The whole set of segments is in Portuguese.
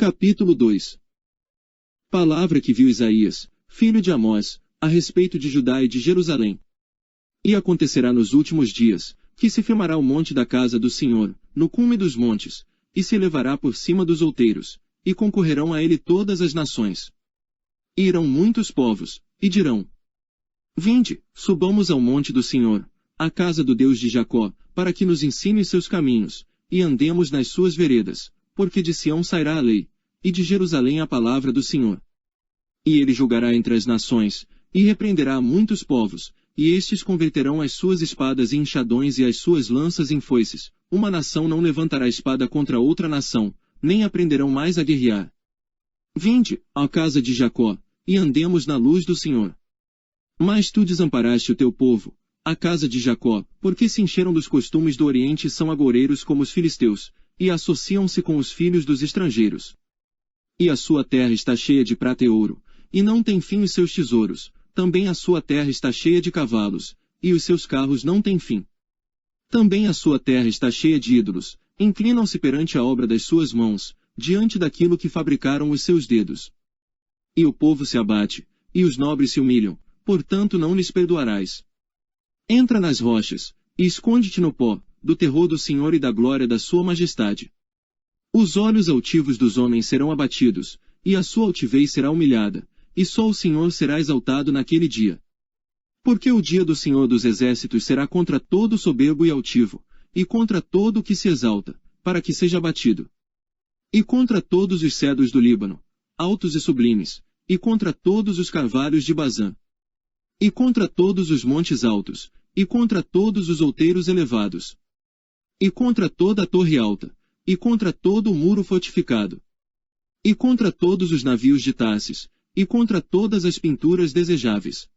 Capítulo 2. Palavra que viu Isaías, filho de Amós, a respeito de Judá e de Jerusalém. E acontecerá nos últimos dias, que se firmará o monte da casa do Senhor, no cume dos montes, e se elevará por cima dos outeiros, e concorrerão a ele todas as nações. E irão muitos povos, e dirão: Vinde, subamos ao monte do Senhor, à casa do Deus de Jacó, para que nos ensine seus caminhos, e andemos nas suas veredas, porque de Sião sairá a lei, e de Jerusalém a palavra do Senhor. E ele julgará entre as nações, e repreenderá muitos povos, e estes converterão as suas espadas em enxadões e as suas lanças em foices. Uma nação não levantará espada contra outra nação, nem aprenderão mais a guerrear. Vinde, ó casa de Jacó, e andemos na luz do Senhor. Mas tu desamparaste o teu povo, a casa de Jacó, porque se encheram dos costumes do Oriente e são agoureiros como os filisteus, e associam-se com os filhos dos estrangeiros. E a sua terra está cheia de prata e ouro, e não tem fim os seus tesouros, também a sua terra está cheia de cavalos, e os seus carros não têm fim. Também a sua terra está cheia de ídolos, inclinam-se perante a obra das suas mãos, diante daquilo que fabricaram os seus dedos. E o povo se abate, e os nobres se humilham, portanto não lhes perdoarás. Entra nas rochas, e esconde-te no pó, do terror do Senhor e da glória da sua majestade. Os olhos altivos dos homens serão abatidos, e a sua altivez será humilhada, e só o Senhor será exaltado naquele dia. Porque o dia do Senhor dos exércitos será contra todo soberbo e altivo, e contra todo o que se exalta, para que seja abatido. E contra todos os cedros do Líbano, altos e sublimes, e contra todos os carvalhos de Bazã. E contra todos os montes altos, e contra todos os outeiros elevados. E contra toda a torre alta, e contra todo o muro fortificado. E contra todos os navios de Tarsis, e contra todas as pinturas desejáveis.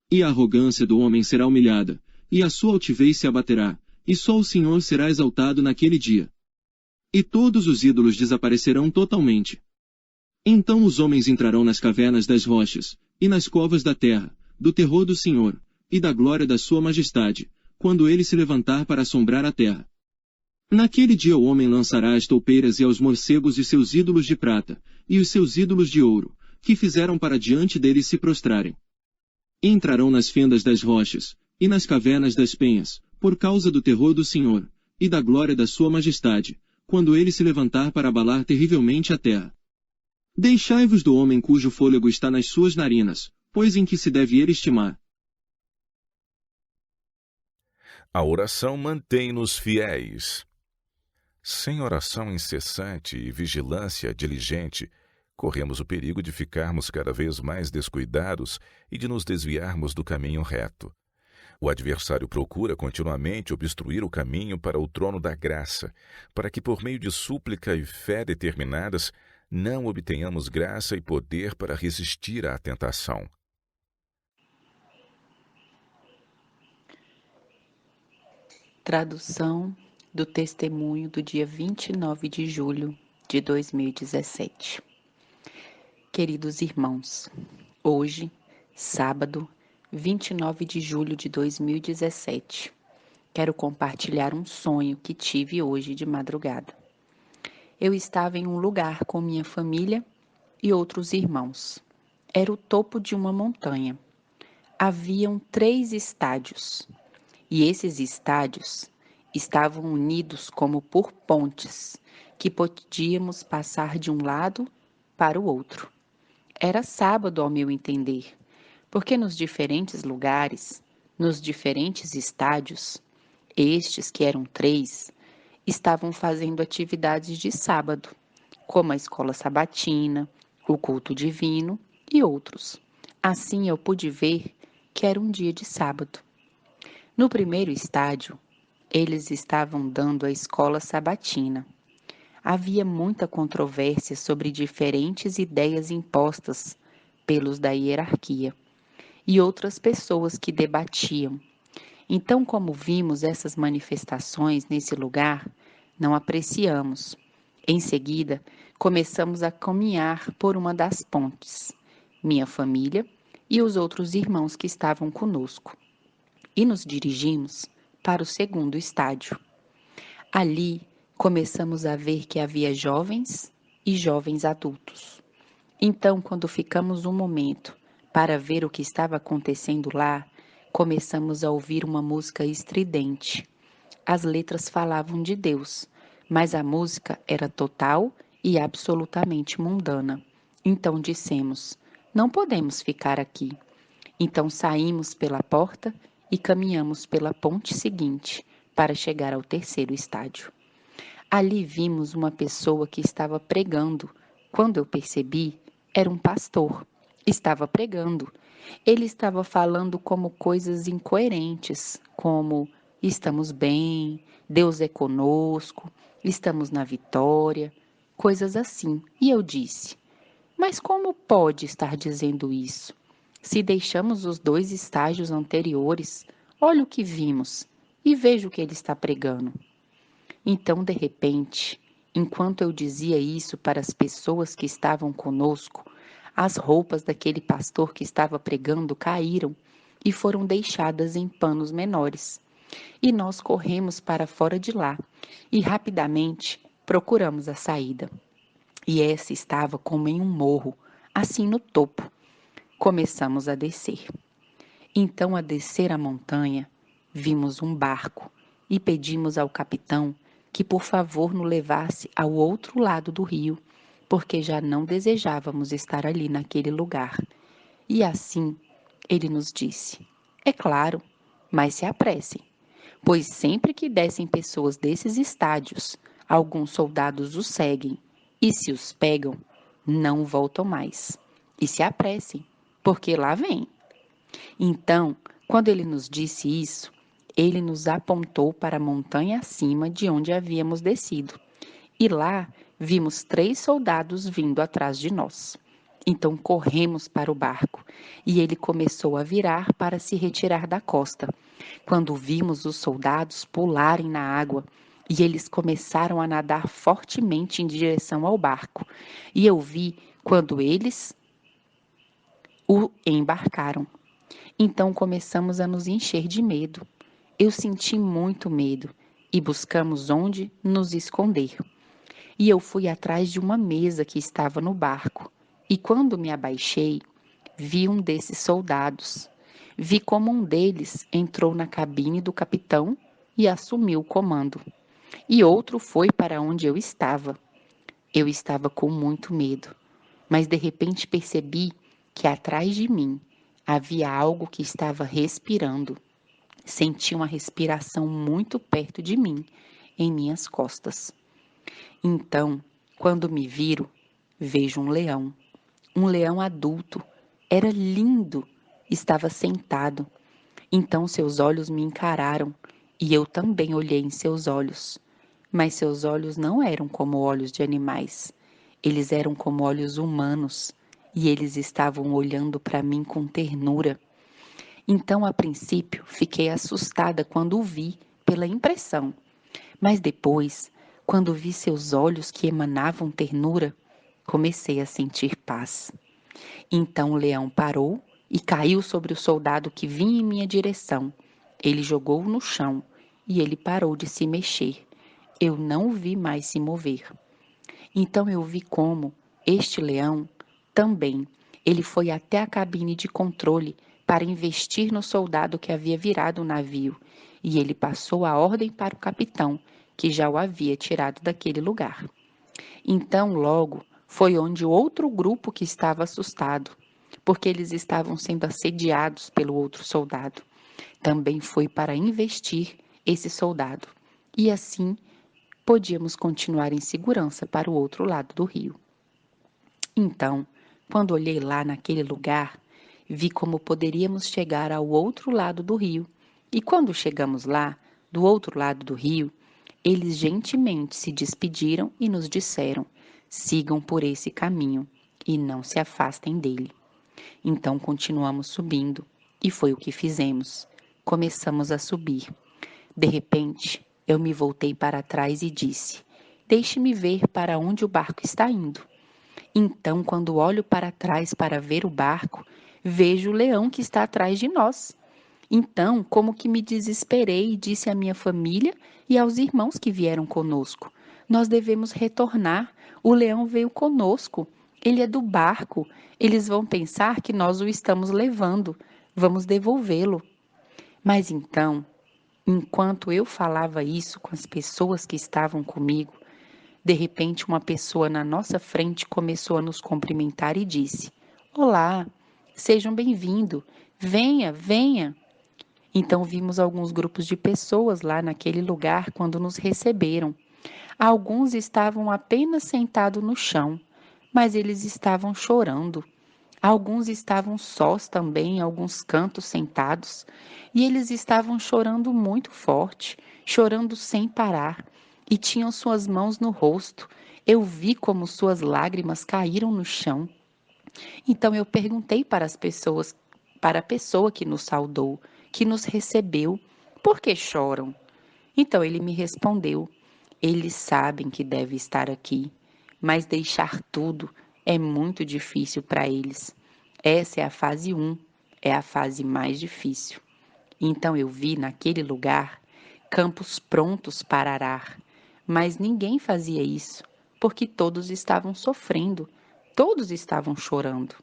E a arrogância do homem será humilhada, e a sua altivez se abaterá, e só o Senhor será exaltado naquele dia. E todos os ídolos desaparecerão totalmente. Então os homens entrarão nas cavernas das rochas, e nas covas da terra, do terror do Senhor, e da glória da sua majestade, quando ele se levantar para assombrar a terra. Naquele dia o homem lançará às toupeiras e aos morcegos e seus ídolos de prata, e os seus ídolos de ouro, que fizeram para diante deles se prostrarem. E entrarão nas fendas das rochas, e nas cavernas das penhas, por causa do terror do Senhor, e da glória da sua majestade, quando ele se levantar para abalar terrivelmente a terra. Deixai-vos do homem cujo fôlego está nas suas narinas, pois em que se deve ele estimar. A oração mantém-nos fiéis. Sem oração incessante e vigilância diligente, corremos o perigo de ficarmos cada vez mais descuidados e de nos desviarmos do caminho reto. O adversário procura continuamente obstruir o caminho para o trono da graça, para que por meio de súplica e fé determinadas, não obtenhamos graça e poder para resistir à tentação. Tradução do testemunho do dia 29 de julho de 2017. Queridos irmãos, hoje, sábado, 29 de julho de 2017, quero compartilhar um sonho que tive hoje de madrugada. Eu estava em um lugar com minha família e outros irmãos. Era o topo de uma montanha. Haviam 3 estádios. E esses estádios estavam unidos como por pontes, que podíamos passar de um lado para o outro. Era sábado, ao meu entender, porque nos diferentes lugares, nos diferentes estádios, estes, que eram 3, estavam fazendo atividades de sábado, como a escola sabatina, o culto divino e outros. Assim eu pude ver que era um dia de sábado. No primeiro estádio, eles estavam dando a escola sabatina. Havia muita controvérsia sobre diferentes ideias impostas pelos da hierarquia e outras pessoas que debatiam. Então, como vimos essas manifestações nesse lugar, não apreciamos. Em seguida, começamos a caminhar por uma das pontes, minha família e os outros irmãos que estavam conosco. E nos dirigimos para o segundo estádio. Ali, começamos a ver que havia jovens e jovens adultos. Então, quando ficamos um momento para ver o que estava acontecendo lá, começamos a ouvir uma música estridente. As letras falavam de Deus, mas a música era total e absolutamente mundana. Então dissemos: não podemos ficar aqui. Então saímos pela porta e caminhamos pela ponte seguinte para chegar ao terceiro estádio. Ali vimos uma pessoa que estava pregando. Quando eu percebi, era um pastor. Estava pregando. Ele estava falando como coisas incoerentes, como estamos bem, Deus é conosco, estamos na vitória, coisas assim. E eu disse: mas como pode estar dizendo isso? Se deixamos os 2 estágios anteriores, olha o que vimos e veja o que ele está pregando. Então, de repente, enquanto eu dizia isso para as pessoas que estavam conosco, as roupas daquele pastor que estava pregando caíram e foram deixadas em panos menores. E nós corremos para fora de lá e rapidamente procuramos a saída. E essa estava como em um morro, assim no topo. Começamos a descer. Então, a descer a montanha, vimos um barco e pedimos ao capitão que por favor nos levasse ao outro lado do rio, porque já não desejávamos estar ali naquele lugar. E assim ele nos disse: é claro, mas se apressem, pois sempre que descem pessoas desses estádios, alguns soldados os seguem, e se os pegam, não voltam mais. E se apressem, porque lá vem. Então, quando ele nos disse isso, ele nos apontou para a montanha acima de onde havíamos descido. E lá vimos 3 soldados vindo atrás de nós. Então corremos para o barco e ele começou a virar para se retirar da costa. Quando vimos os soldados pularem na água e eles começaram a nadar fortemente em direção ao barco. E eu vi quando eles o embarcaram. Então começamos a nos encher de medo. Eu senti muito medo e buscamos onde nos esconder. E eu fui atrás de uma mesa que estava no barco. E quando me abaixei, vi um desses soldados. Vi como um deles entrou na cabine do capitão e assumiu o comando. E outro foi para onde eu estava. Eu estava com muito medo, mas de repente percebi que atrás de mim havia algo que estava respirando. Senti uma respiração muito perto de mim, em minhas costas. Então, quando me viro, vejo um leão adulto. Era lindo, estava sentado. Então seus olhos me encararam e eu também olhei em seus olhos. Mas seus olhos não eram como olhos de animais, eles eram como olhos humanos e eles estavam olhando para mim com ternura. Então, a princípio, fiquei assustada quando o vi, pela impressão. Mas depois, quando vi seus olhos que emanavam ternura, comecei a sentir paz. Então o leão parou e caiu sobre o soldado que vinha em minha direção. Ele jogou-o no chão e ele parou de se mexer. Eu não o vi mais se mover. Então eu vi como este leão também, ele foi até a cabine de controle para investir no soldado que havia virado o navio, e ele passou a ordem para o capitão, que já o havia tirado daquele lugar. Então logo foi onde o outro grupo que estava assustado, porque eles estavam sendo assediados pelo outro soldado, também foi para investir esse soldado. E assim podíamos continuar em segurança para o outro lado do rio. Então, quando olhei lá naquele lugar, vi como poderíamos chegar ao outro lado do rio. E quando chegamos lá, do outro lado do rio, eles gentilmente se despediram e nos disseram: sigam por esse caminho e não se afastem dele. Então continuamos subindo, e foi o que fizemos. Começamos a subir. De repente, eu me voltei para trás e disse: deixe-me ver para onde o barco está indo. Então, quando olho para trás para ver o barco, vejo o leão que está atrás de nós. Então, como que me desesperei e disse à minha família e aos irmãos que vieram conosco: Nós devemos retornar. O leão veio conosco. Ele é do barco. Eles vão pensar que nós o estamos levando. Vamos devolvê-lo. Mas então, enquanto eu falava isso com as pessoas que estavam comigo, de repente uma pessoa na nossa frente começou a nos cumprimentar e disse: Olá, sejam bem-vindos. Venha, venha. Então vimos alguns grupos de pessoas lá naquele lugar quando nos receberam. Alguns estavam apenas sentados no chão, mas eles estavam chorando. Alguns estavam sós também, em alguns cantos sentados, e eles estavam chorando muito forte, chorando sem parar, e tinham suas mãos no rosto. Eu vi como suas lágrimas caíram no chão. Então eu perguntei para as pessoas, para a pessoa que nos saudou, que nos recebeu, por que choram? Então ele me respondeu: eles sabem que deve estar aqui, mas deixar tudo é muito difícil para eles. Essa é a fase 1, é a fase mais difícil. Então eu vi naquele lugar campos prontos para arar, mas ninguém fazia isso, porque todos estavam sofrendo, todos estavam chorando.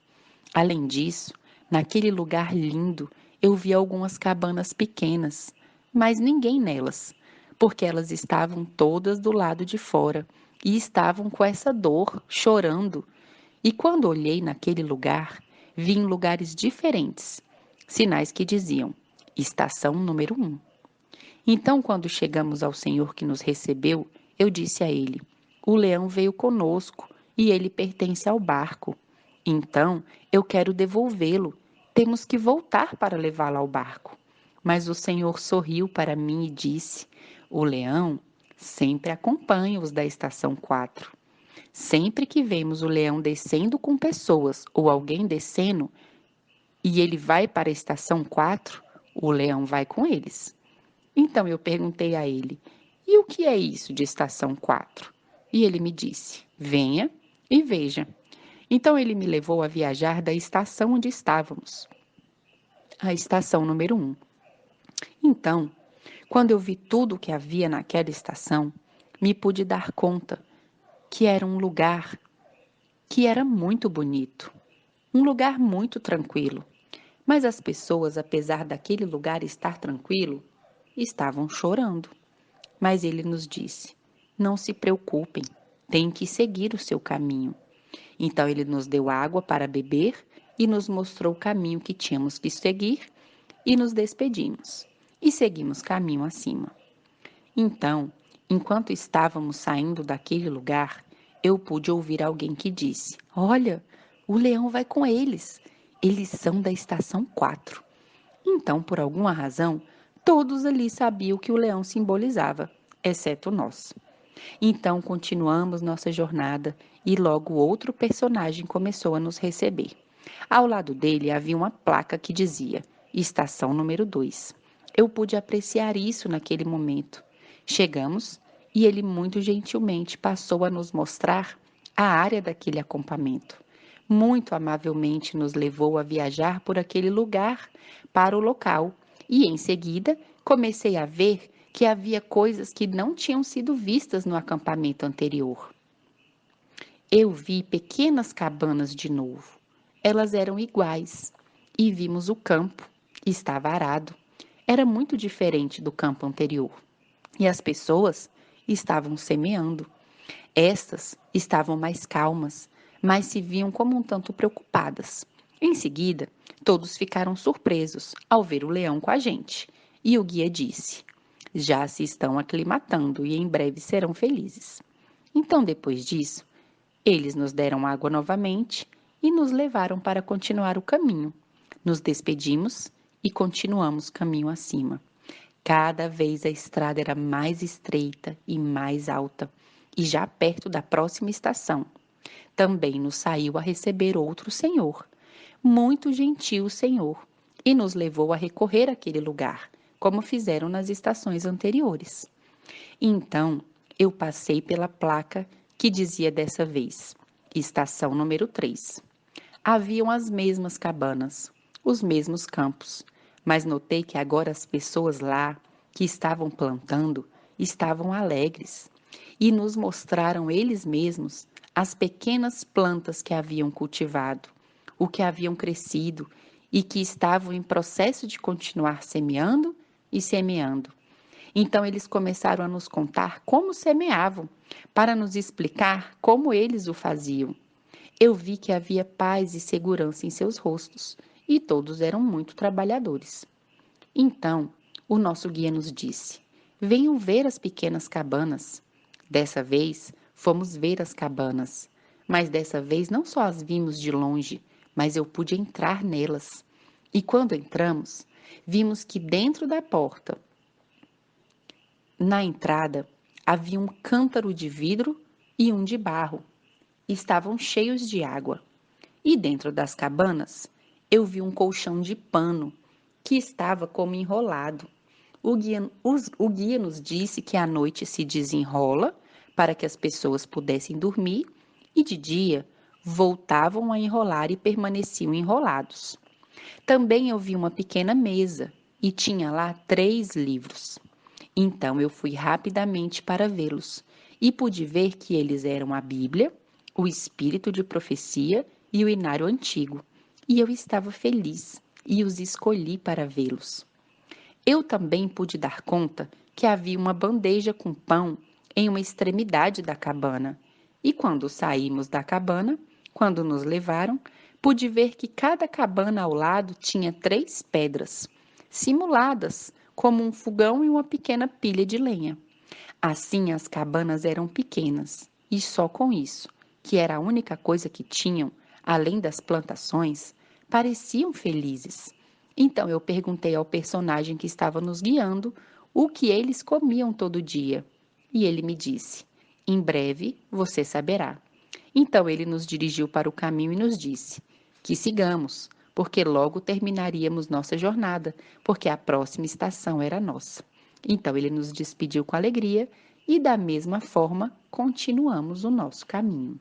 Além disso, naquele lugar lindo, eu vi algumas cabanas pequenas, mas ninguém nelas, porque elas estavam todas do lado de fora e estavam com essa dor, chorando. E quando olhei naquele lugar, vi em lugares diferentes sinais que diziam: estação número 1. Então, quando chegamos ao Senhor que nos recebeu, eu disse a ele: o leão veio conosco e ele pertence ao barco. Então, eu quero devolvê-lo. Temos que voltar para levá-lo ao barco. Mas o Senhor sorriu para mim e disse: o leão sempre acompanha os da estação 4. Sempre que vemos o leão descendo com pessoas ou alguém descendo e ele vai para a estação 4, o leão vai com eles. Então eu perguntei a ele: e o que é isso de estação 4? E ele me disse: venha e veja. Então ele me levou a viajar da estação onde estávamos, a estação número 1. Então, quando eu vi tudo o que havia naquela estação, me pude dar conta que era um lugar que era muito bonito, um lugar muito tranquilo. Mas as pessoas, apesar daquele lugar estar tranquilo, estavam chorando. Mas ele nos disse: não se preocupem, tem que seguir o seu caminho. Então ele nos deu água para beber e nos mostrou o caminho que tínhamos que seguir e nos despedimos. E seguimos caminho acima. Então, enquanto estávamos saindo daquele lugar, eu pude ouvir alguém que disse: olha, o leão vai com eles. Eles são da estação 4. Então, por alguma razão, todos ali sabiam o que o leão simbolizava, exceto nós. Então, continuamos nossa jornada e logo outro personagem começou a nos receber. Ao lado dele havia uma placa que dizia: Estação número 2. Eu pude apreciar isso naquele momento. Chegamos e ele muito gentilmente passou a nos mostrar a área daquele acampamento. Muito amavelmente nos levou a viajar por aquele lugar para o local e, em seguida, comecei a ver que havia coisas que não tinham sido vistas no acampamento anterior. Eu vi pequenas cabanas de novo. Elas eram iguais e vimos o campo. Estava arado. Era muito diferente do campo anterior. E as pessoas estavam semeando. Estas estavam mais calmas, mas se viam como um tanto preocupadas. Em seguida, todos ficaram surpresos ao ver o leão com a gente. E o guia disse: já se estão aclimatando e em breve serão felizes. Então, depois disso, eles nos deram água novamente e nos levaram para continuar o caminho. Nos despedimos e continuamos caminho acima. Cada vez a estrada era mais estreita e mais alta, e já perto da próxima estação. Também nos saiu a receber outro senhor, muito gentil senhor, e nos levou a recorrer àquele lugar, como fizeram nas estações anteriores. Então, eu passei pela placa que dizia dessa vez: Estação número 3. Haviam as mesmas cabanas, os mesmos campos, mas notei que agora as pessoas lá, que estavam plantando, estavam alegres. e nos mostraram eles mesmos as pequenas plantas que haviam cultivado, o que haviam crescido e que estavam em processo de continuar semeando e semeando. Então eles começaram a nos contar como semeavam, para nos explicar como eles o faziam. Eu vi que havia paz e segurança em seus rostos, e todos eram muito trabalhadores. Então, o nosso guia nos disse: venham ver as pequenas cabanas. Dessa vez, fomos ver as cabanas, mas dessa vez não só as vimos de longe, mas eu pude entrar nelas. E quando entramos, vimos que dentro da porta, na entrada, havia um cântaro de vidro e um de barro. Estavam cheios de água. E dentro das cabanas, eu vi um colchão de pano que estava como enrolado. O guia nos disse que à noite se desenrola para que as pessoas pudessem dormir e de dia voltavam a enrolar e permaneciam enrolados. Também eu vi uma pequena mesa e tinha lá 3 livros. Então eu fui rapidamente para vê-los e pude ver que eles eram a Bíblia, o Espírito de Profecia e o Inário Antigo. E eu estava feliz e os escolhi para vê-los. Eu também pude dar conta que havia uma bandeja com pão em uma extremidade da cabana. E quando saímos da cabana, quando nos levaram, pude ver que cada cabana ao lado tinha 3 pedras, simuladas como um fogão e uma pequena pilha de lenha. Assim as cabanas eram pequenas, e só com isso, que era a única coisa que tinham, além das plantações, pareciam felizes. Então eu perguntei ao personagem que estava nos guiando o que eles comiam todo dia. E ele me disse: em breve você saberá. Então ele nos dirigiu para o caminho e nos disse que sigamos, porque logo terminaríamos nossa jornada, porque a próxima estação era nossa. Então ele nos despediu com alegria e, da mesma forma, continuamos o nosso caminho.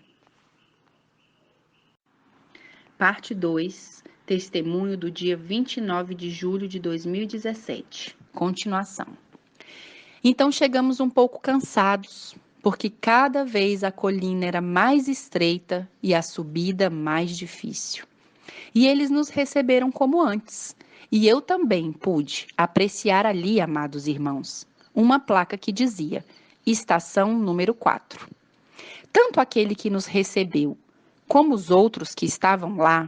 Parte 2. Testemunho do dia 29 de julho de 2017. Continuação. Então chegamos um pouco cansados, porque cada vez a colina era mais estreita e a subida mais difícil. E eles nos receberam como antes. E eu também pude apreciar ali, amados irmãos, uma placa que dizia: Estação número 4. Tanto aquele que nos recebeu, como os outros que estavam lá,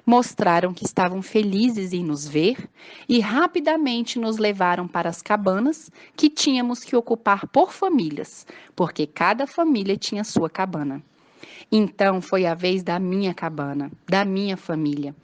mostraram que estavam felizes em nos ver e rapidamente nos levaram para as cabanas que tínhamos que ocupar por famílias, porque cada família tinha sua cabana. Então foi a vez da minha cabana, da minha família.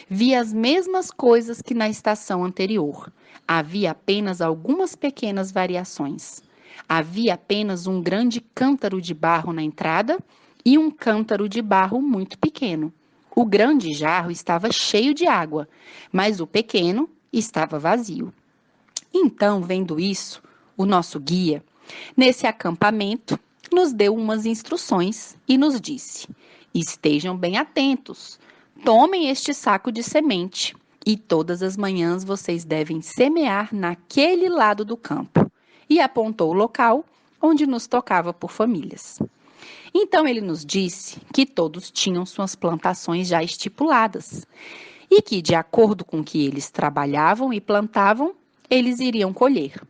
Vi as mesmas coisas que na estação anterior. Havia apenas algumas pequenas variações. Havia apenas um grande cântaro de barro na entrada e um cântaro de barro muito pequeno. O grande jarro estava cheio de água, mas o pequeno estava vazio. Então, vendo isso, o nosso guia, nesse acampamento, nos deu umas instruções e nos disse: estejam bem atentos, tomem este saco de semente e todas as manhãs vocês devem semear naquele lado do campo. E apontou o local onde nos tocava por famílias. Então ele nos disse que todos tinham suas plantações já estipuladas e que, de acordo com que eles trabalhavam e plantavam, eles iriam colher.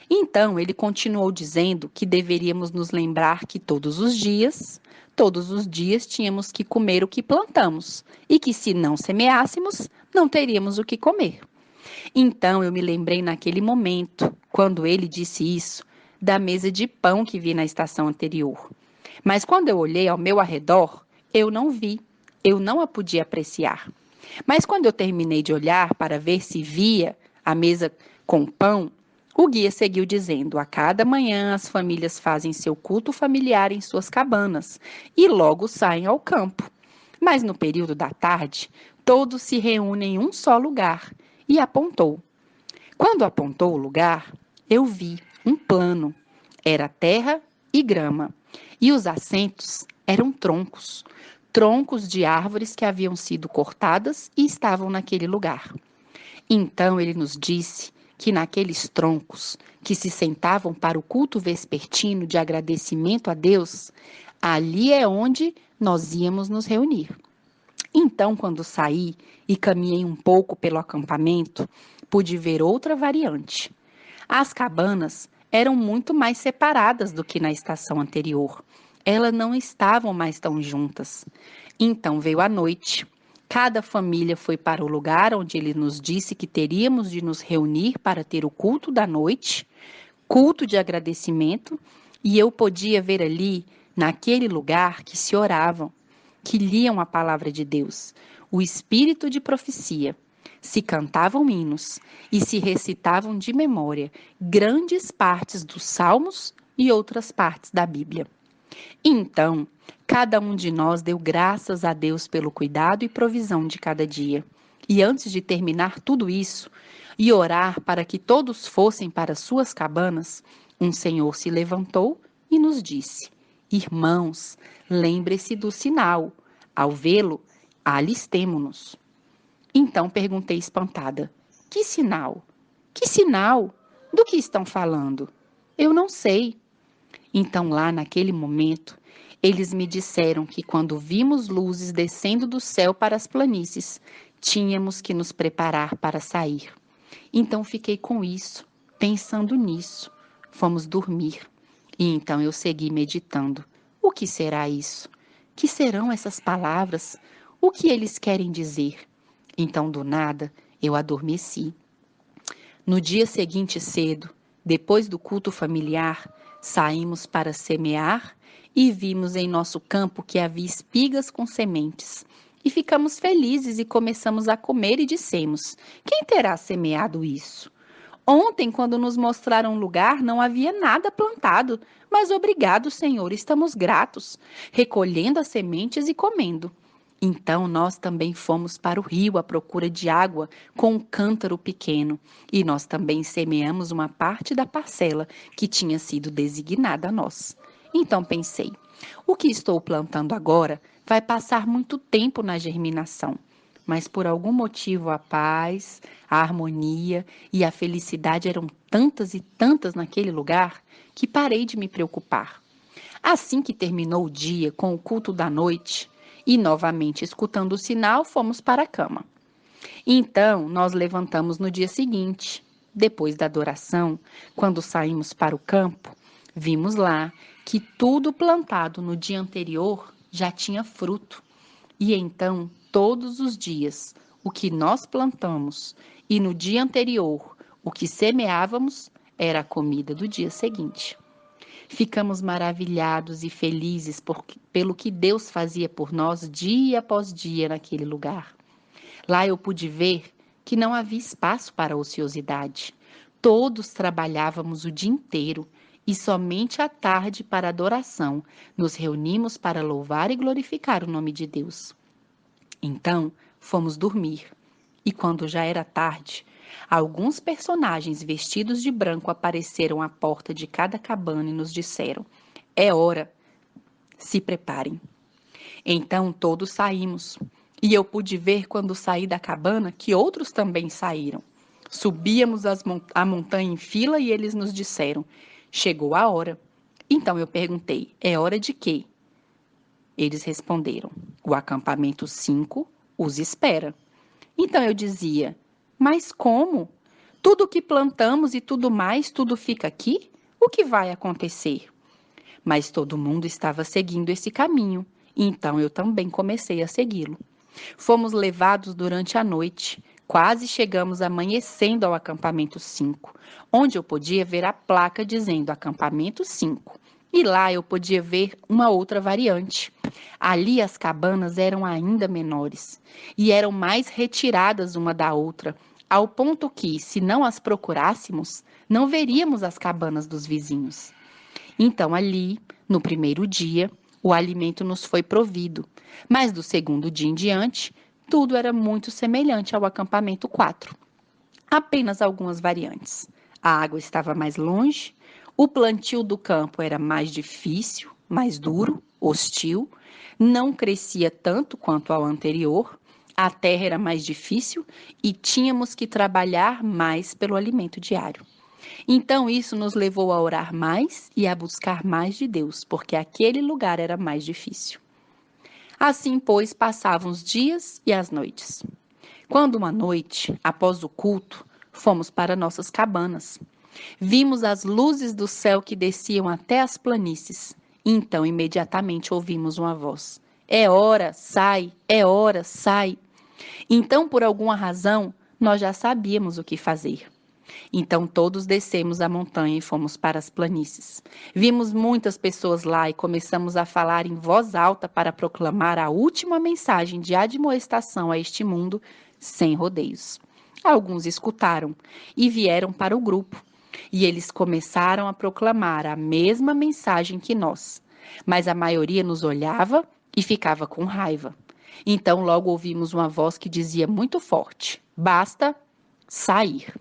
Então ele continuou dizendo que deveríamos nos lembrar que todos os dias tínhamos que comer o que plantamos e que se não semeássemos, não teríamos o que comer. Então eu me lembrei naquele momento, quando ele disse isso, da mesa de pão que vi na estação anterior. Mas quando eu olhei ao meu arredor, eu não vi, eu não a podia apreciar. Mas quando eu terminei de olhar para ver se via a mesa com pão, o guia seguiu dizendo: a cada manhã as famílias fazem seu culto familiar em suas cabanas e logo saem ao campo. Mas no período da tarde, todos se reúnem em um só lugar. E apontou. Quando apontou o lugar, eu vi um plano. Era terra e grama. E os assentos eram troncos. Troncos de árvores que haviam sido cortadas e estavam naquele lugar. Então ele nos disse que naqueles troncos que se sentavam para o culto vespertino de agradecimento a Deus, ali é onde nós íamos nos reunir. Então, quando saí e caminhei um pouco pelo acampamento, pude ver outra variante. As cabanas eram muito mais separadas do que na estação anterior. Elas não estavam mais tão juntas. Então veio a noite. Cada família foi para o lugar onde ele nos disse que teríamos de nos reunir para ter o culto da noite, culto de agradecimento, e eu podia ver ali, naquele lugar, que se oravam, que liam a palavra de Deus, o espírito de profecia, se cantavam hinos e se recitavam de memória grandes partes dos Salmos e outras partes da Bíblia. Então, cada um de nós deu graças a Deus pelo cuidado e provisão de cada dia. E antes de terminar tudo isso e orar para que todos fossem para suas cabanas, um senhor se levantou e nos disse: Irmãos, lembre-se do sinal. Ao vê-lo, alistemo-nos. Então perguntei espantada: Que sinal? Que sinal? Do que estão falando? Eu não sei. Então, lá naquele momento, eles me disseram que quando vimos luzes descendo do céu para as planícies, tínhamos que nos preparar para sair. Então, fiquei com isso, pensando nisso. Fomos dormir. E então eu segui meditando. O que será isso? Que serão essas palavras? O que eles querem dizer? Então, do nada, eu adormeci. No dia seguinte cedo, depois do culto familiar, saímos para semear e vimos em nosso campo que havia espigas com sementes. E ficamos felizes e começamos a comer e dissemos: Quem terá semeado isso? Ontem, quando nos mostraram o lugar, não havia nada plantado, mas obrigado, Senhor, estamos gratos, recolhendo as sementes e comendo. Então nós também fomos para o rio à procura de água com um cântaro pequeno, e nós também semeamos uma parte da parcela que tinha sido designada a nós. Então pensei: o que estou plantando agora vai passar muito tempo na germinação, mas por algum motivo a paz, a harmonia e a felicidade eram tantas e tantas naquele lugar que parei de me preocupar. Assim que terminou o dia com o culto da noite, e novamente escutando o sinal, fomos para a cama. Então, nós levantamos no dia seguinte. Depois da adoração, quando saímos para o campo, vimos lá que tudo plantado no dia anterior já tinha fruto. E então, todos os dias, o que nós plantamos e no dia anterior, o que semeávamos, era a comida do dia seguinte. Ficamos maravilhados e felizes pelo que Deus fazia por nós dia após dia naquele lugar. Lá eu pude ver que não havia espaço para ociosidade. Todos trabalhávamos o dia inteiro e somente à tarde, para adoração, nos reunimos para louvar e glorificar o nome de Deus. Então, fomos dormir. E quando já era tarde, alguns personagens vestidos de branco apareceram à porta de cada cabana e nos disseram: É hora, se preparem. Então todos saímos, e eu pude ver quando saí da cabana que outros também saíram. Subíamos a montanha em fila e eles nos disseram: Chegou a hora. Então eu perguntei: É hora de quê? Eles responderam: O acampamento 5 os espera. Então eu dizia: Mas como? Tudo que plantamos e tudo mais, tudo fica aqui? O que vai acontecer? Mas todo mundo estava seguindo esse caminho, então eu também comecei a segui-lo. Fomos levados durante a noite, quase chegamos amanhecendo ao acampamento 5, onde eu podia ver a placa dizendo acampamento 5. E lá eu podia ver uma outra variante. Ali as cabanas eram ainda menores e eram mais retiradas uma da outra, ao ponto que, se não as procurássemos, não veríamos as cabanas dos vizinhos. Então ali, no primeiro dia, o alimento nos foi provido, mas do segundo dia em diante, tudo era muito semelhante ao acampamento 4. Apenas algumas variantes. A água estava mais longe, o plantio do campo era mais difícil, mais duro, hostil, não crescia tanto quanto ao anterior, A terra era mais difícil e tínhamos que trabalhar mais pelo alimento diário. Então isso nos levou a orar mais e a buscar mais de Deus, porque aquele lugar era mais difícil. Assim, pois, passavam os dias e as noites. Quando uma noite, após o culto, fomos para nossas cabanas. Vimos as luzes do céu que desciam até as planícies. Então, imediatamente ouvimos uma voz: É hora, sai, é hora, sai. Então, por alguma razão, nós já sabíamos o que fazer. Então todos descemos a montanha e fomos para as planícies. Vimos muitas pessoas lá e começamos a falar em voz alta para proclamar a última mensagem de admoestação a este mundo, sem rodeios. Alguns escutaram e vieram para o grupo, e eles começaram a proclamar a mesma mensagem que nós, mas a maioria nos olhava e ficava com raiva. Então logo ouvimos uma voz que dizia muito forte: Basta sair.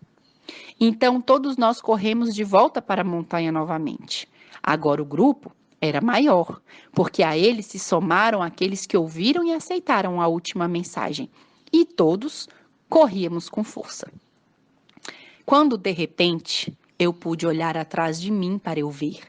Então todos nós corremos de volta para a montanha novamente. Agora o grupo era maior, porque a ele se somaram aqueles que ouviram e aceitaram a última mensagem. E todos corríamos com força. Quando de repente eu pude olhar atrás de mim para eu ver,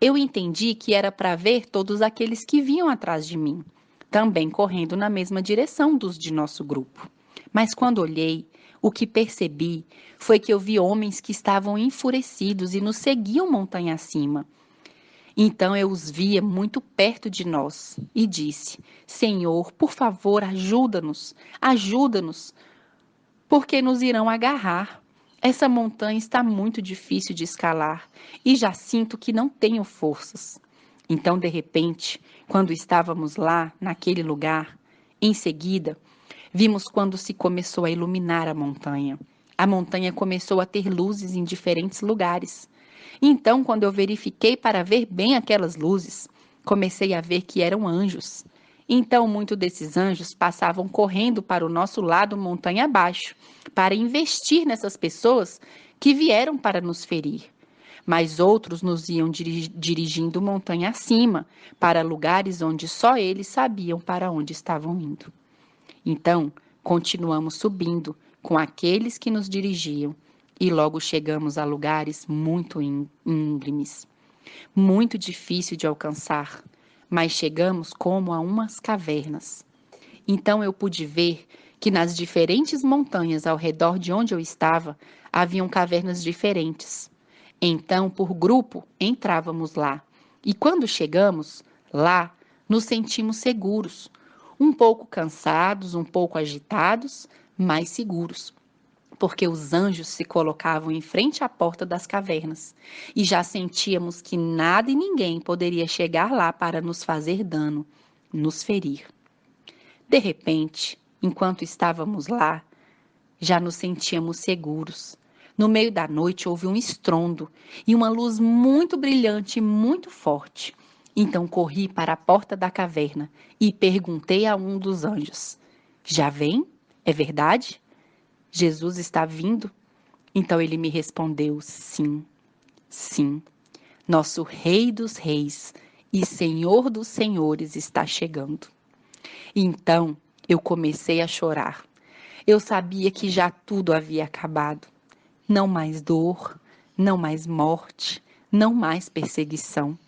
eu entendi que era para ver todos aqueles que vinham atrás de mim, também correndo na mesma direção dos de nosso grupo. Mas quando olhei, o que percebi foi que eu vi homens que estavam enfurecidos e nos seguiam montanha acima. Então eu os via muito perto de nós e disse: Senhor, por favor, ajuda-nos, ajuda-nos, porque nos irão agarrar. Essa montanha está muito difícil de escalar e já sinto que não tenho forças. Então, de repente, quando estávamos lá, naquele lugar, em seguida, vimos quando se começou a iluminar a montanha. A montanha começou a ter luzes em diferentes lugares. Então, quando eu verifiquei para ver bem aquelas luzes, comecei a ver que eram anjos. Então, muitos desses anjos passavam correndo para o nosso lado montanha abaixo, para investir nessas pessoas que vieram para nos ferir. Mas outros nos iam dirigindo montanha acima, para lugares onde só eles sabiam para onde estavam indo. Então, continuamos subindo com aqueles que nos dirigiam e logo chegamos a lugares muito íngremes, muito difícil de alcançar, mas chegamos como a umas cavernas. Então eu pude ver que nas diferentes montanhas ao redor de onde eu estava, haviam cavernas diferentes. Então, por grupo, entrávamos lá. E quando chegamos lá, nos sentimos seguros, um pouco cansados, um pouco agitados, mas seguros, porque os anjos se colocavam em frente à porta das cavernas e já sentíamos que nada e ninguém poderia chegar lá para nos fazer dano, nos ferir. De repente, enquanto estávamos lá, já nos sentíamos seguros. No meio da noite houve um estrondo e uma luz muito brilhante e muito forte. Então corri para a porta da caverna e perguntei a um dos anjos: Já vem? É verdade? Jesus está vindo? Então ele me respondeu: Sim, sim. Nosso Rei dos Reis e Senhor dos Senhores está chegando. Então eu comecei a chorar. Eu sabia que já tudo havia acabado. Não mais dor, não mais morte, não mais perseguição.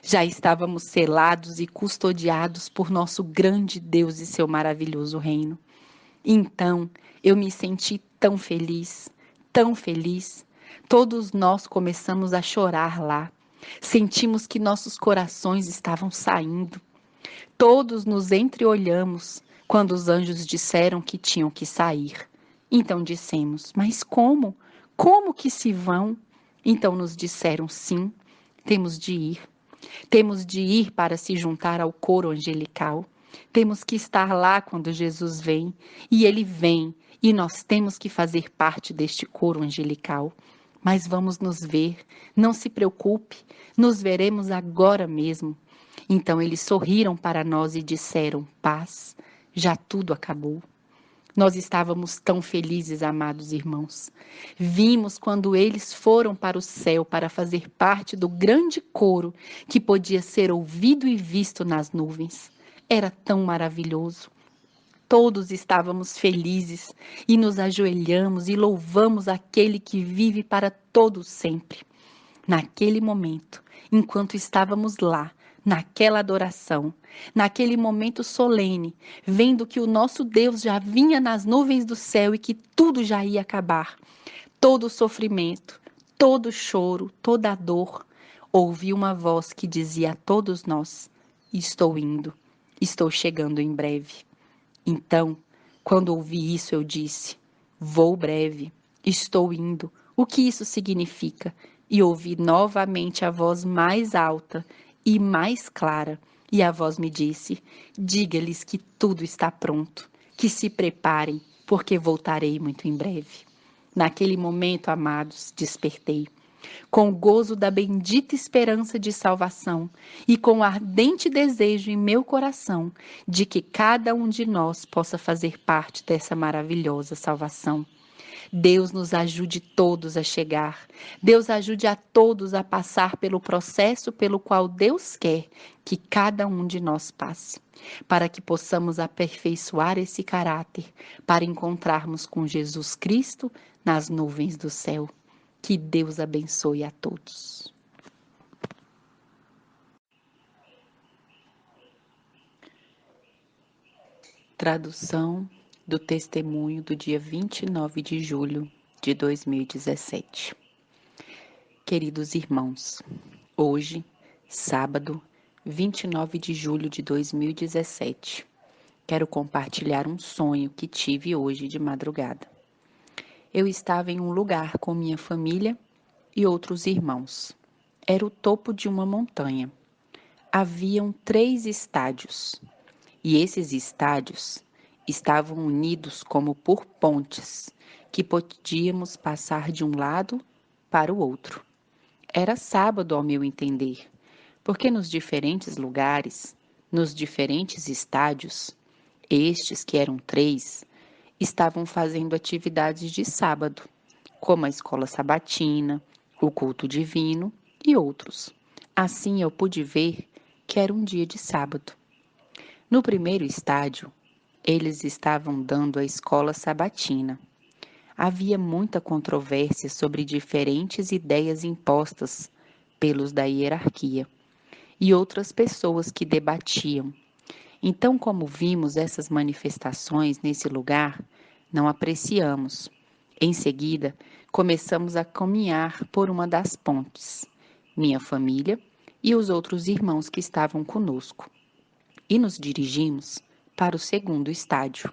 Já estávamos selados e custodiados por nosso grande Deus e seu maravilhoso reino. Então eu me senti tão feliz, tão feliz. Todos nós começamos a chorar lá. Sentimos que nossos corações estavam saindo. Todos nos entreolhamos quando os anjos disseram que tinham que sair. Então dissemos: Mas como? Como que se vão? Então nos disseram: Sim, temos de ir. Temos de ir para se juntar ao coro angelical. Temos que estar lá quando Jesus vem. E ele vem, e nós temos que fazer parte deste coro angelical. Mas vamos nos ver, não se preocupe, nos veremos agora mesmo. Então eles sorriram para nós e disseram: Paz, já tudo acabou. Nós estávamos tão felizes, amados irmãos. Vimos quando eles foram para o céu para fazer parte do grande coro que podia ser ouvido e visto nas nuvens. Era tão maravilhoso. todos estávamos felizes e nos ajoelhamos e louvamos aquele que vive para todo sempre. Naquele momento, enquanto estávamos lá, naquela adoração, naquele momento solene, vendo que o nosso Deus já vinha nas nuvens do céu e que tudo já ia acabar, todo o sofrimento, todo o choro, toda a dor, ouvi uma voz que dizia a todos nós: estou indo, estou chegando em breve. Então, quando ouvi isso, eu disse: vou breve, estou indo. O que isso significa? E ouvi novamente a voz mais alta e mais clara. E a voz me disse: diga-lhes que tudo está pronto, que se preparem, porque voltarei muito em breve. Naquele momento, amados, despertei, com o gozo da bendita esperança de salvação e com o ardente desejo em meu coração de que cada um de nós possa fazer parte dessa maravilhosa salvação. Deus nos ajude todos a chegar. Deus ajude a todos a passar pelo processo pelo qual Deus quer que cada um de nós passe, para que possamos aperfeiçoar esse caráter, para encontrarmos com Jesus Cristo nas nuvens do céu. Que Deus abençoe a todos. Tradução do testemunho do dia 29 de julho de 2017. Queridos irmãos, hoje, sábado, 29 de julho de 2017, quero compartilhar um sonho que tive hoje de madrugada. Eu estava em um lugar com minha família e outros irmãos. Era o topo de uma montanha. Haviam 3 estádios, e esses estádios estavam unidos como por pontes, que podíamos passar de um lado para o outro. Era sábado, ao meu entender, porque nos diferentes lugares, nos diferentes estádios, estes, que eram 3, estavam fazendo atividades de sábado, como a escola sabatina, o culto divino e outros. Assim eu pude ver que era um dia de sábado. No primeiro estádio, eles estavam dando a escola sabatina. Havia muita controvérsia sobre diferentes ideias impostas pelos da hierarquia e outras pessoas que debatiam. Então, como vimos essas manifestações nesse lugar, não apreciamos. Em seguida, começamos a caminhar por uma das pontes, minha família e os outros irmãos que estavam conosco, e nos dirigimos para o segundo estádio.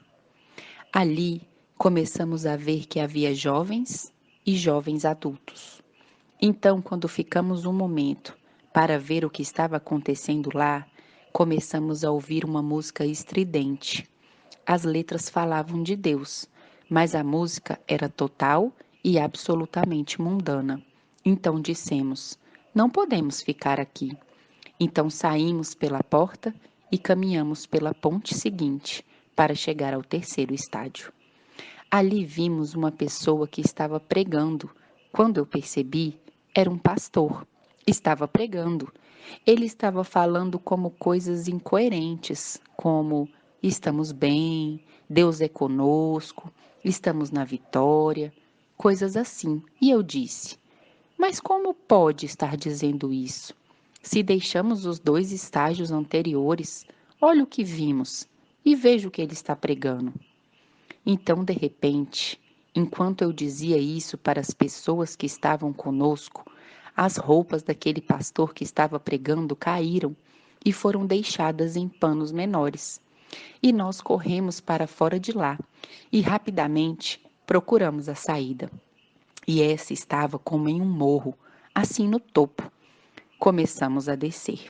Ali, começamos a ver que havia jovens e jovens adultos. Então, quando ficamos um momento para ver o que estava acontecendo lá, começamos a ouvir uma música estridente. As letras falavam de Deus, mas a música era total e absolutamente mundana. Então dissemos: não podemos ficar aqui. Então saímos pela porta e caminhamos pela ponte seguinte para chegar ao terceiro estádio. Ali vimos uma pessoa que estava pregando. Quando eu percebi, era um pastor. Estava pregando. Ele estava falando como coisas incoerentes, como estamos bem, Deus é conosco, estamos na vitória, coisas assim. E eu disse: mas como pode estar dizendo isso? Se deixamos os 2 estágios anteriores, olha o que vimos e veja o que ele está pregando. Então, de repente, enquanto eu dizia isso para as pessoas que estavam conosco, as roupas daquele pastor que estava pregando caíram e foram deixadas em panos menores. E nós corremos para fora de lá e rapidamente procuramos a saída. E essa estava como em um morro, assim no topo. Começamos a descer.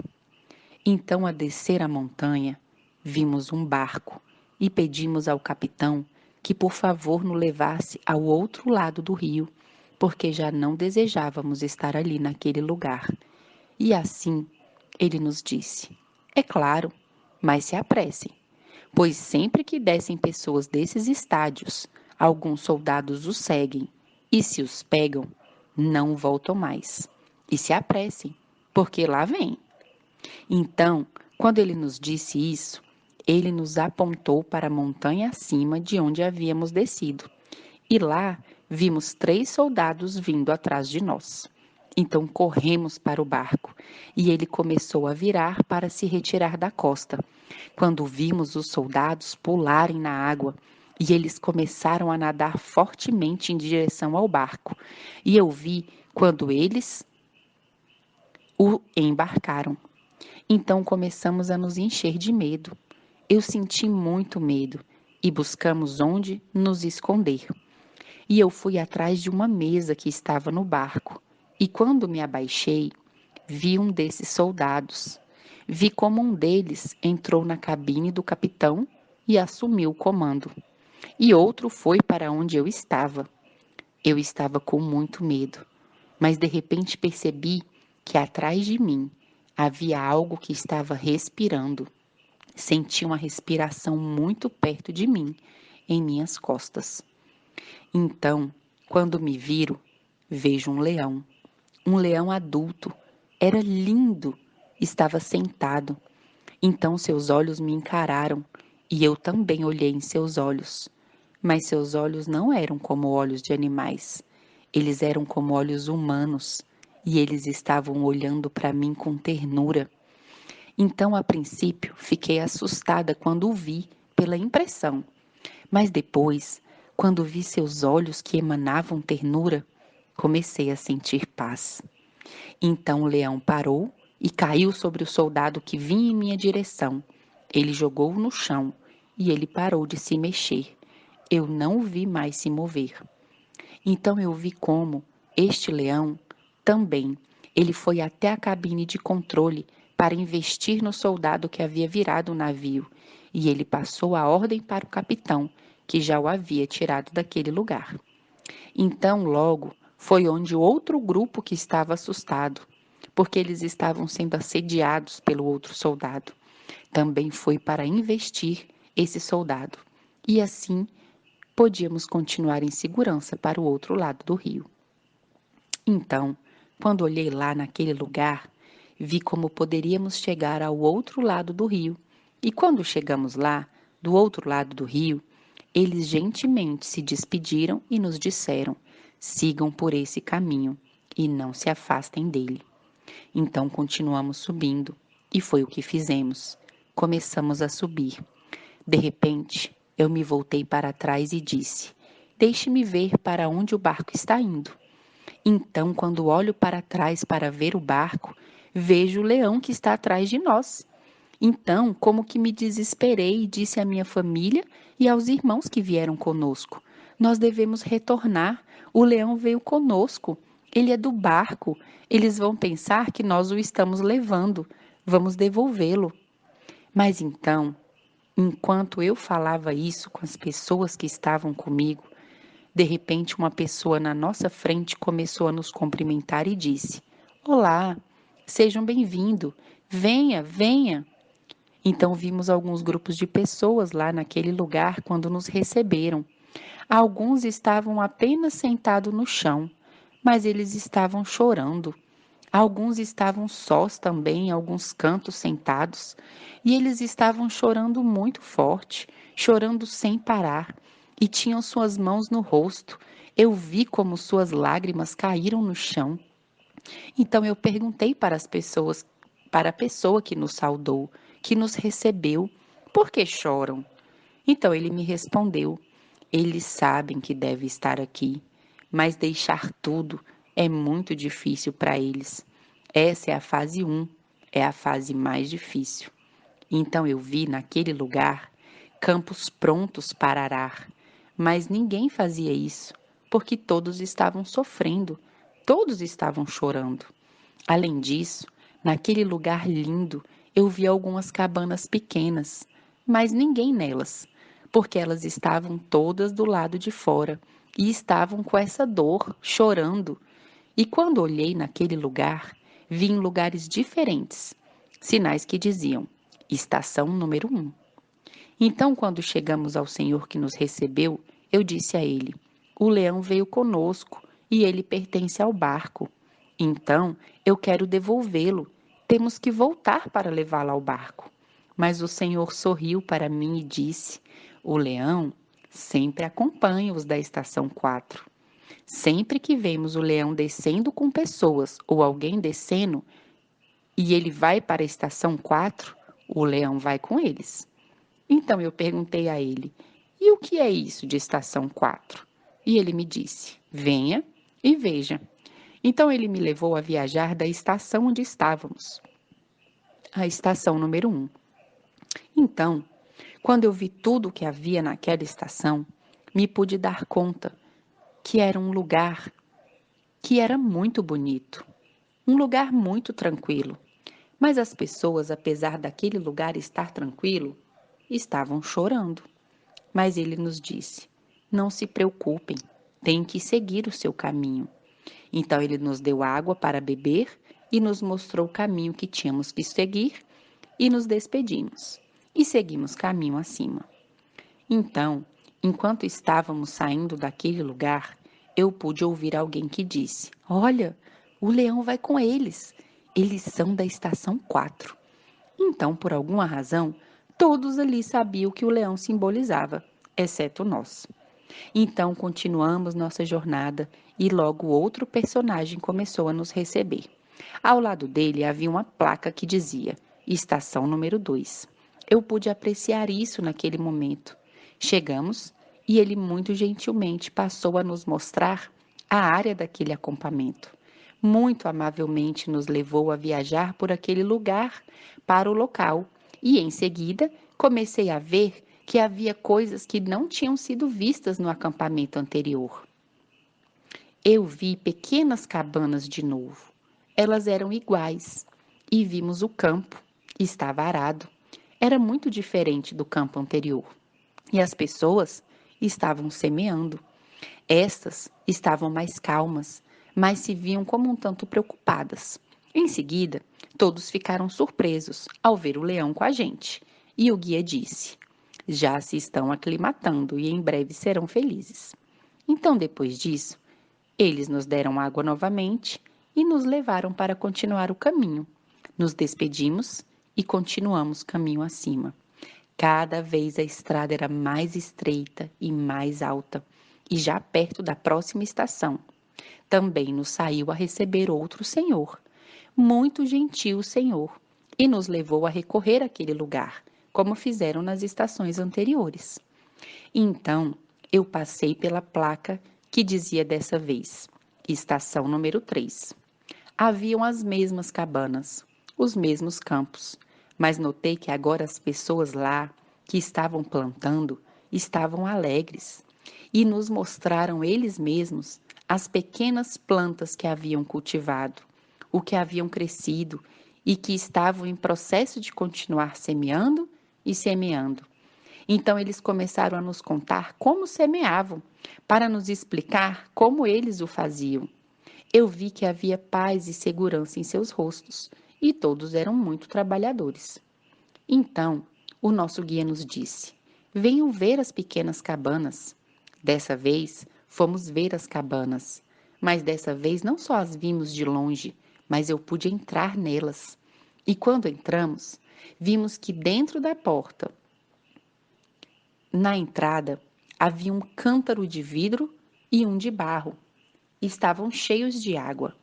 Então, a descer a montanha, vimos um barco e pedimos ao capitão que por favor nos levasse ao outro lado do rio, porque já não desejávamos estar ali naquele lugar. E assim, ele nos disse: é claro, mas se apressem, pois sempre que descem pessoas desses estádios, alguns soldados os seguem, e se os pegam, não voltam mais. E se apressem, porque lá vem. Então, quando ele nos disse isso, ele nos apontou para a montanha acima de onde havíamos descido. E lá vimos 3 soldados vindo atrás de nós. Então corremos para o barco, e ele começou a virar para se retirar da costa. Quando vimos os soldados pularem na água, e eles começaram a nadar fortemente em direção ao barco. E eu vi quando eles o embarcaram. Então começamos a nos encher de medo. Eu senti muito medo e buscamos onde nos esconder. E eu fui atrás de uma mesa que estava no barco. E quando me abaixei, vi um desses soldados. Vi como um deles entrou na cabine do capitão e assumiu o comando. E outro foi para onde eu estava. Eu estava com muito medo, mas de repente percebi que atrás de mim havia algo que estava respirando. Senti uma respiração muito perto de mim, em minhas costas. Então, quando me viro, vejo um leão adulto. Era lindo, estava sentado. Então seus olhos me encararam e eu também olhei em seus olhos. Mas seus olhos não eram como olhos de animais. Eles eram como olhos humanos e eles estavam olhando para mim com ternura. Então, a princípio, fiquei assustada quando o vi, pela impressão. Mas depois, quando vi seus olhos que emanavam ternura, comecei a sentir paz. Então o leão parou e caiu sobre o soldado que vinha em minha direção. Ele jogou-o no chão e ele parou de se mexer. Eu não o vi mais se mover. Então eu vi como este leão também, ele foi até a cabine de controle para investir no soldado que havia virado o navio, e ele passou a ordem para o capitão, que já o havia tirado daquele lugar. Então, logo, foi onde o outro grupo que estava assustado, porque eles estavam sendo assediados pelo outro soldado, também foi para investir esse soldado. E assim podíamos continuar em segurança para o outro lado do rio. Então, quando olhei lá naquele lugar, vi como poderíamos chegar ao outro lado do rio. E quando chegamos lá, do outro lado do rio, eles gentilmente se despediram e nos disseram: sigam por esse caminho e não se afastem dele. Então continuamos subindo, e foi o que fizemos. Começamos a subir. De repente, eu me voltei para trás e disse: deixe-me ver para onde o barco está indo. Então, quando olho para trás para ver o barco, vejo o leão que está atrás de nós. Então, como que me desesperei e disse à minha família e aos irmãos que vieram conosco: nós devemos retornar. O leão veio conosco. Ele é do barco. Eles vão pensar que nós o estamos levando. Vamos devolvê-lo. Mas então, enquanto eu falava isso com as pessoas que estavam comigo, de repente uma pessoa na nossa frente começou a nos cumprimentar e disse: olá, sejam bem-vindos, venha, venha. Então vimos alguns grupos de pessoas lá naquele lugar quando nos receberam. Alguns estavam apenas sentados no chão, mas eles estavam chorando. Alguns estavam sós também, em alguns cantos sentados, e eles estavam chorando muito forte, chorando sem parar, e tinham suas mãos no rosto. Eu vi como suas lágrimas caíram no chão. Então eu perguntei para as pessoas, para a pessoa que nos saudou, que nos recebeu, por que choram? Então ele me respondeu: eles sabem que deve estar aqui, mas deixar tudo é muito difícil para eles. Essa é a fase 1, é a fase mais difícil. Então eu vi naquele lugar campos prontos para arar, mas ninguém fazia isso, porque todos estavam sofrendo, todos estavam chorando. Além disso, naquele lugar lindo, eu vi algumas cabanas pequenas, mas ninguém nelas, porque elas estavam todas do lado de fora e estavam com essa dor, chorando. E quando olhei naquele lugar, vi em lugares diferentes sinais que diziam: estação número 1. Então, quando chegamos ao senhor que nos recebeu, eu disse a ele: o leão veio conosco e ele pertence ao barco. Então, eu quero devolvê-lo. Temos que voltar para levá-lo ao barco. Mas o Senhor sorriu para mim e disse: o leão sempre acompanha os da estação 4. Sempre que vemos o leão descendo com pessoas ou alguém descendo e ele vai para a estação 4, o leão vai com eles. Então eu perguntei a ele: e o que é isso de estação 4? E ele me disse: venha e veja. Então ele me levou a viajar da estação onde estávamos, a estação número 1. Então, quando eu vi tudo o que havia naquela estação, me pude dar conta que era um lugar que era muito bonito, um lugar muito tranquilo. Mas as pessoas, apesar daquele lugar estar tranquilo, estavam chorando. Mas ele nos disse: não se preocupem, tem que seguir o seu caminho. Então ele nos deu água para beber e nos mostrou o caminho que tínhamos que seguir e nos despedimos. E seguimos caminho acima. Então, enquanto estávamos saindo daquele lugar, eu pude ouvir alguém que disse: olha, o leão vai com eles. Eles são da estação 4. Então, por alguma razão, todos ali sabiam o que o leão simbolizava, exceto nós. Então, continuamos nossa jornada e logo outro personagem começou a nos receber. Ao lado dele havia uma placa que dizia: Estação número 2. Eu pude apreciar isso naquele momento. Chegamos e ele muito gentilmente passou a nos mostrar a área daquele acampamento. Muito amavelmente nos levou a viajar por aquele lugar para o local e, em seguida, comecei a ver que havia coisas que não tinham sido vistas no acampamento anterior. Eu vi pequenas cabanas de novo. Elas eram iguais e vimos o campo. Estava arado. Era muito diferente do campo anterior. E as pessoas estavam semeando. Estas estavam mais calmas, mas se viam como um tanto preocupadas. Em seguida, todos ficaram surpresos ao ver o leão com a gente. E o guia disse: já se estão aclimatando e em breve serão felizes. Então, depois disso, eles nos deram água novamente e nos levaram para continuar o caminho. Nos despedimos e continuamos caminho acima. Cada vez a estrada era mais estreita e mais alta, e já perto da próxima estação. Também nos saiu a receber outro senhor, muito gentil senhor, e nos levou a recorrer àquele lugar, como fizeram nas estações anteriores. Então, eu passei pela placa que dizia dessa vez, estação número 3. Haviam as mesmas cabanas, os mesmos campos, mas notei que agora as pessoas lá, que estavam plantando, estavam alegres e nos mostraram eles mesmos as pequenas plantas que haviam cultivado, o que haviam crescido e que estavam em processo de continuar semeando e semeando. Então eles começaram a nos contar como semeavam, para nos explicar como eles o faziam. Eu vi que havia paz e segurança em seus rostos, e todos eram muito trabalhadores. Então, o nosso guia nos disse: venham ver as pequenas cabanas. Dessa vez, fomos ver as cabanas, mas dessa vez não só as vimos de longe, mas eu pude entrar nelas. E quando entramos, vimos que dentro da porta, na entrada, havia um cântaro de vidro e um de barro. Estavam cheios de água.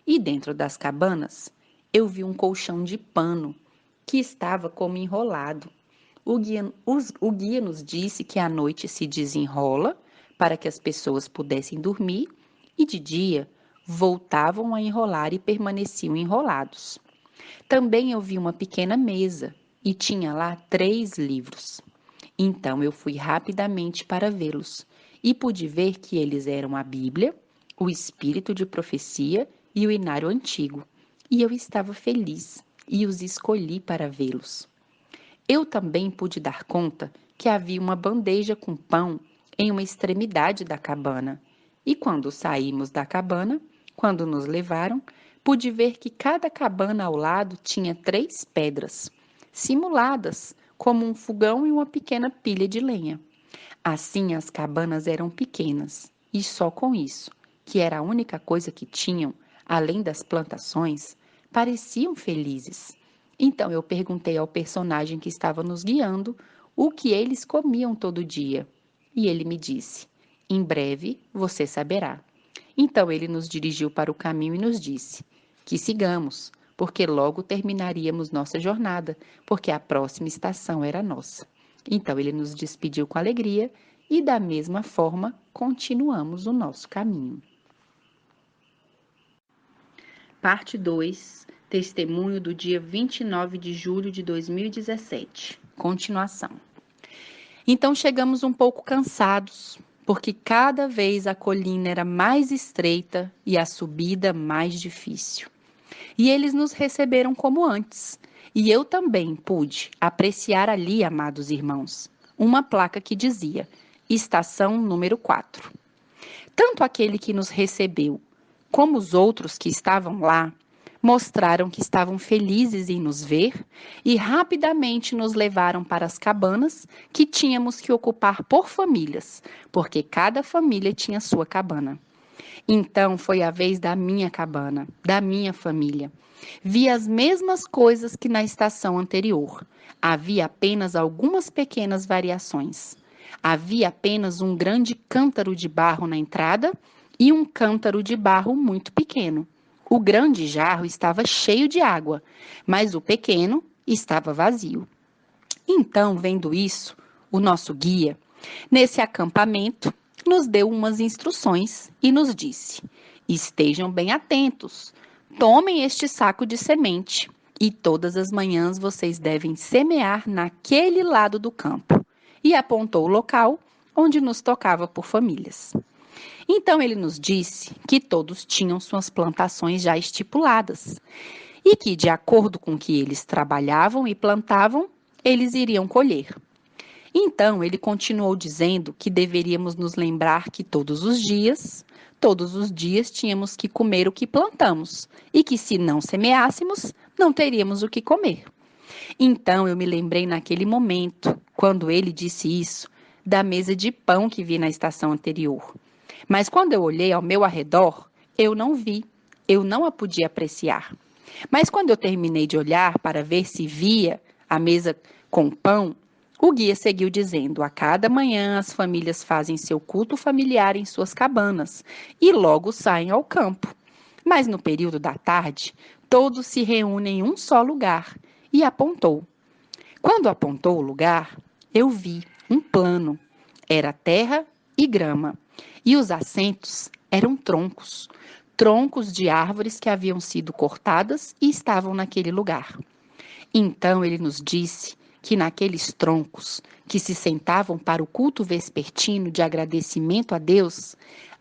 E dentro das cabanas, eu vi um colchão de pano que estava como enrolado. O guia nos disse que à noite se desenrola para que as pessoas pudessem dormir e de dia voltavam a enrolar e permaneciam enrolados. Também eu vi uma pequena mesa e tinha lá 3 livros. Então eu fui rapidamente para vê-los e pude ver que eles eram a Bíblia, o Espírito de Profecia e o Inário Antigo. E eu estava feliz e os escolhi para vê-los. Eu também pude dar conta que havia uma bandeja com pão em uma extremidade da cabana. E quando saímos da cabana, quando nos levaram, pude ver que cada cabana ao lado tinha 3 pedras, simuladas como um fogão e uma pequena pilha de lenha. Assim as cabanas eram pequenas, e só com isso, que era a única coisa que tinham, além das plantações, pareciam felizes. Então eu perguntei ao personagem que estava nos guiando o que eles comiam todo dia. E ele me disse: em breve você saberá. Então ele nos dirigiu para o caminho e nos disse que sigamos, porque logo terminaríamos nossa jornada, porque a próxima estação era nossa. Então ele nos despediu com alegria e, da mesma forma, continuamos o nosso caminho. Parte 2. Testemunho do dia 29 de julho de 2017. Continuação. Então chegamos um pouco cansados, porque cada vez a colina era mais estreita e a subida mais difícil. E eles nos receberam como antes. E eu também pude apreciar ali, amados irmãos, uma placa que dizia: Estação número 4. Tanto aquele que nos recebeu, como os outros que estavam lá, mostraram que estavam felizes em nos ver e rapidamente nos levaram para as cabanas que tínhamos que ocupar por famílias, porque cada família tinha sua cabana. Então foi a vez da minha cabana, da minha família. Vi as mesmas coisas que na estação anterior. Havia apenas algumas pequenas variações. Havia apenas um grande cântaro de barro na entrada e um cântaro de barro muito pequeno. O grande jarro estava cheio de água, mas o pequeno estava vazio. Então, vendo isso, o nosso guia, nesse acampamento, nos deu umas instruções e nos disse: estejam bem atentos, tomem este saco de semente e todas as manhãs vocês devem semear naquele lado do campo. E apontou o local onde nos tocava por famílias. Então ele nos disse que todos tinham suas plantações já estipuladas e que, de acordo com que eles trabalhavam e plantavam, eles iriam colher. Então ele continuou dizendo que deveríamos nos lembrar que todos os dias tínhamos que comer o que plantamos e que se não semeássemos, não teríamos o que comer. Então eu me lembrei naquele momento, quando ele disse isso, da mesa de pão que vi na estação anterior. Mas quando eu olhei ao meu arredor, eu não vi, eu não a podia apreciar. Mas quando eu terminei de olhar para ver se via a mesa com pão, o guia seguiu dizendo: a cada manhã as famílias fazem seu culto familiar em suas cabanas e logo saem ao campo. Mas no período da tarde, todos se reúnem em um só lugar. E apontou. Quando apontou o lugar, eu vi um plano. Era terra e grama. E os assentos eram troncos. Troncos de árvores que haviam sido cortadas e estavam naquele lugar. Então ele nos disse que naqueles troncos que se sentavam para o culto vespertino de agradecimento a Deus,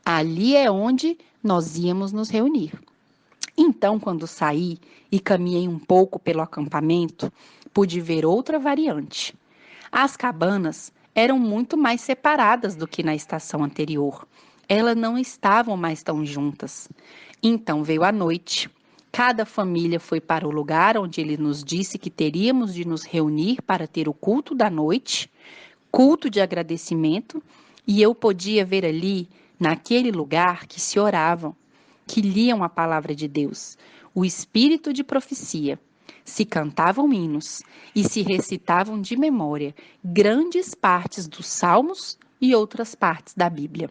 ali é onde nós íamos nos reunir. Então, quando saí e caminhei um pouco pelo acampamento, pude ver outra variante. As cabanas eram muito mais separadas do que na estação anterior. Elas não estavam mais tão juntas. Então veio a noite. Cada família foi para o lugar onde ele nos disse que teríamos de nos reunir para ter o culto da noite, culto de agradecimento, e eu podia ver ali, naquele lugar, que se oravam, que liam a palavra de Deus, o espírito de profecia, se cantavam hinos e se recitavam de memória grandes partes dos Salmos e outras partes da Bíblia.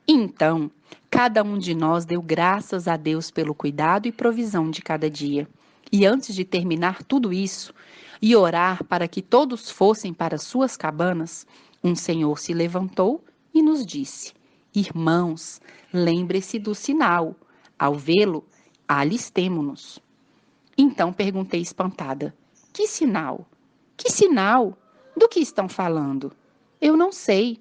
Então, cada um de nós deu graças a Deus pelo cuidado e provisão de cada dia. E antes de terminar tudo isso e orar para que todos fossem para suas cabanas, um senhor se levantou e nos disse: irmãos, lembre-se do sinal. Ao vê-lo, alistemo-nos. Então perguntei espantada: que sinal? Que sinal? Do que estão falando? Eu não sei.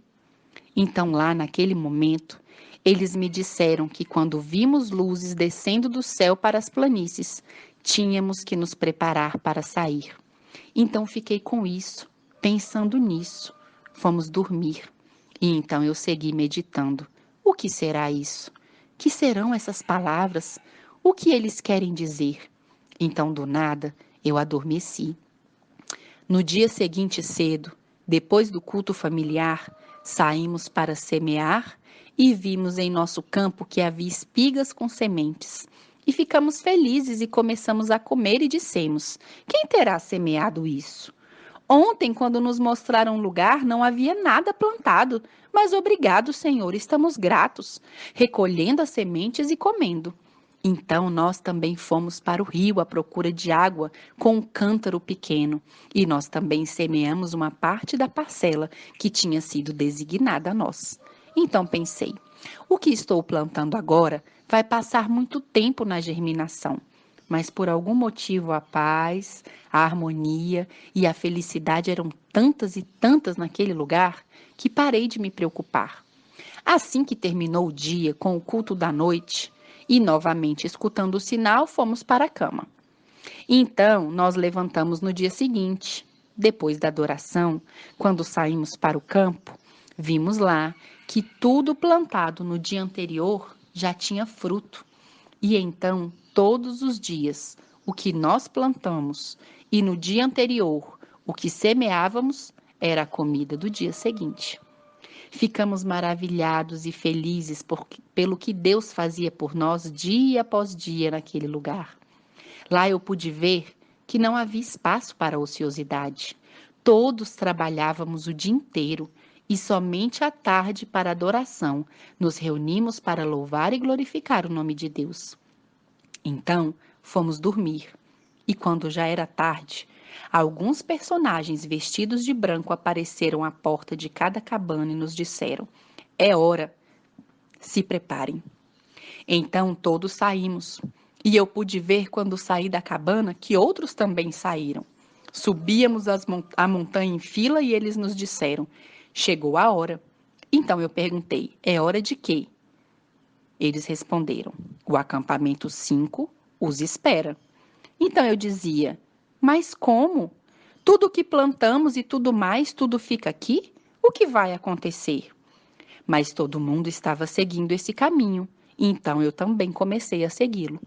Então, lá naquele momento, eles me disseram que quando vimos luzes descendo do céu para as planícies, tínhamos que nos preparar para sair. Então fiquei com isso, pensando nisso. Fomos dormir. E então eu segui meditando. O que será isso? Que serão essas palavras? O que eles querem dizer? Então, do nada, eu adormeci. No dia seguinte cedo, depois do culto familiar, saímos para semear e vimos em nosso campo que havia espigas com sementes. E ficamos felizes e começamos a comer e dissemos: quem terá semeado isso? Ontem, quando nos mostraram um lugar, não havia nada plantado, mas obrigado, Senhor, estamos gratos, recolhendo as sementes e comendo. Então nós também fomos para o rio à procura de água com um cântaro pequeno, e nós também semeamos uma parte da parcela que tinha sido designada a nós. Então pensei: o que estou plantando agora vai passar muito tempo na germinação. Mas por algum motivo a paz, a harmonia e a felicidade eram tantas e tantas naquele lugar que parei de me preocupar. Assim que terminou o dia com o culto da noite e novamente escutando o sinal, fomos para a cama. Então nós levantamos no dia seguinte. Depois da adoração, quando saímos para o campo, vimos lá que tudo plantado no dia anterior já tinha fruto. E então, todos os dias, o que nós plantamos e no dia anterior, o que semeávamos, era a comida do dia seguinte. Ficamos maravilhados e felizes pelo que Deus fazia por nós dia após dia naquele lugar. Lá eu pude ver que não havia espaço para ociosidade. Todos trabalhávamos o dia inteiro e somente à tarde, para adoração, nos reunimos para louvar e glorificar o nome de Deus. Então, fomos dormir. E quando já era tarde, alguns personagens vestidos de branco apareceram à porta de cada cabana e nos disseram: é hora, se preparem. Então todos saímos. E eu pude ver quando saí da cabana que outros também saíram. Subíamos a montanha em fila e eles nos disseram: chegou a hora. Então eu perguntei: é hora de quê? Eles responderam: o acampamento 5 os espera. Então eu dizia: mas como? Tudo que plantamos e tudo mais, tudo fica aqui? O que vai acontecer? Mas todo mundo estava seguindo esse caminho, então eu também comecei a segui-lo.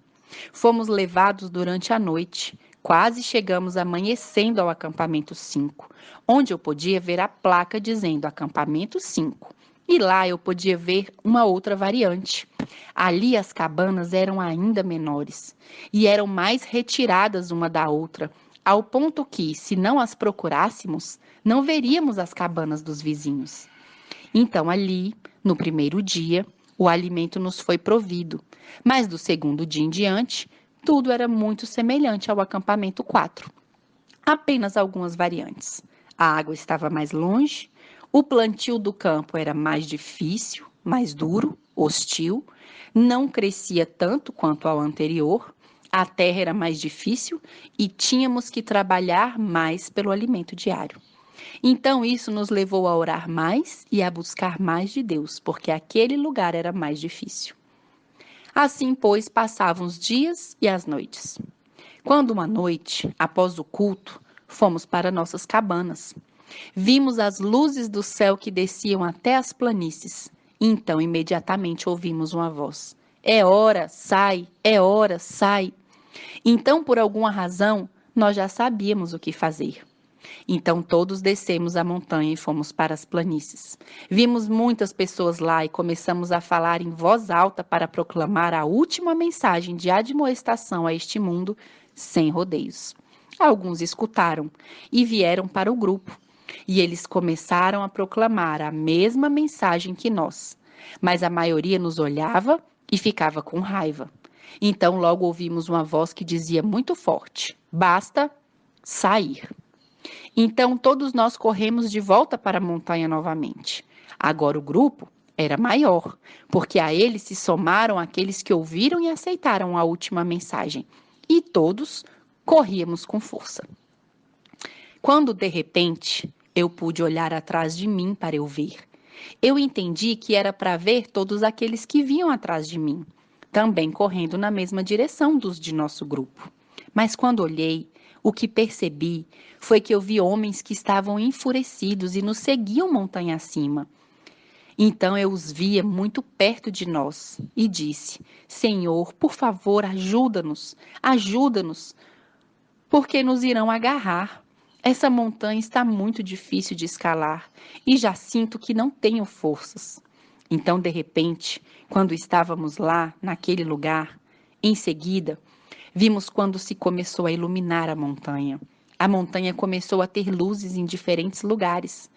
Fomos levados durante a noite. Quase chegamos amanhecendo ao acampamento 5, onde eu podia ver a placa dizendo acampamento 5. E lá eu podia ver uma outra variante. Ali as cabanas eram ainda menores e eram mais retiradas uma da outra, ao ponto que, se não as procurássemos, não veríamos as cabanas dos vizinhos. Então ali, no primeiro dia, o alimento nos foi provido, mas do segundo dia em diante, tudo era muito semelhante ao acampamento 4. Apenas algumas variantes. A água estava mais longe, o plantio do campo era mais difícil, mais duro, hostil, não crescia tanto quanto ao anterior, a terra era mais difícil e tínhamos que trabalhar mais pelo alimento diário. Então isso nos levou a orar mais e a buscar mais de Deus, porque aquele lugar era mais difícil. Assim, pois, passavam os dias e as noites. Quando uma noite, após o culto, fomos para nossas cabanas. Vimos as luzes do céu que desciam até as planícies. Então, imediatamente ouvimos uma voz: é hora, sai, é hora, sai. Então, por alguma razão, nós já sabíamos o que fazer. Então todos descemos a montanha e fomos para as planícies. Vimos muitas pessoas lá e começamos a falar em voz alta para proclamar a última mensagem de admoestação a este mundo, sem rodeios. Alguns escutaram e vieram para o grupo, e eles começaram a proclamar a mesma mensagem que nós, mas a maioria nos olhava e ficava com raiva. Então logo ouvimos uma voz que dizia muito forte: basta sair. Então todos nós corremos de volta para a montanha novamente. Agora o grupo era maior, porque a ele se somaram aqueles que ouviram e aceitaram a última mensagem, e todos corríamos com força. Quando de repente eu pude olhar atrás de mim para eu ver, eu entendi que era para ver todos aqueles que vinham atrás de mim, também correndo na mesma direção dos de nosso grupo. Mas quando olhei, o que percebi foi que eu vi homens que estavam enfurecidos e nos seguiam montanha acima. Então eu os via muito perto de nós e disse: Senhor, por favor, ajuda-nos, ajuda-nos, porque nos irão agarrar. Essa montanha está muito difícil de escalar e já sinto que não tenho forças. Então, de repente, quando estávamos lá, naquele lugar, Em seguida, vimos quando se começou a iluminar a montanha. A montanha começou a ter luzes em diferentes lugares.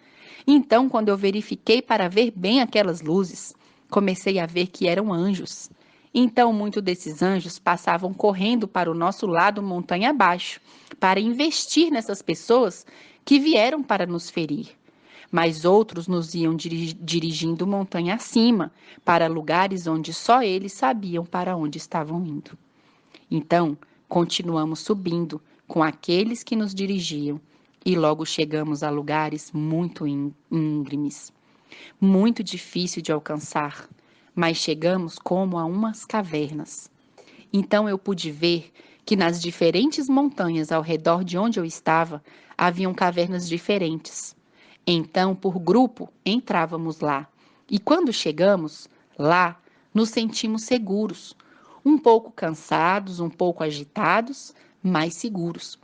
Então, quando eu verifiquei para ver bem aquelas luzes, comecei a ver que eram anjos. Então, muitos desses anjos passavam correndo para o nosso lado montanha abaixo, para investir nessas pessoas que vieram para nos ferir. Mas outros nos iam dirigindo montanha acima, para lugares onde só eles sabiam para onde estavam indo. Então, continuamos subindo com aqueles que nos dirigiam e logo chegamos a lugares muito íngremes, muito difícil de alcançar, mas chegamos como a umas cavernas. Então eu pude ver que nas diferentes montanhas ao redor de onde eu estava, haviam cavernas diferentes. Então, por grupo, entrávamos lá. E quando chegamos lá, nos sentimos seguros, um pouco cansados, um pouco agitados, mas seguros,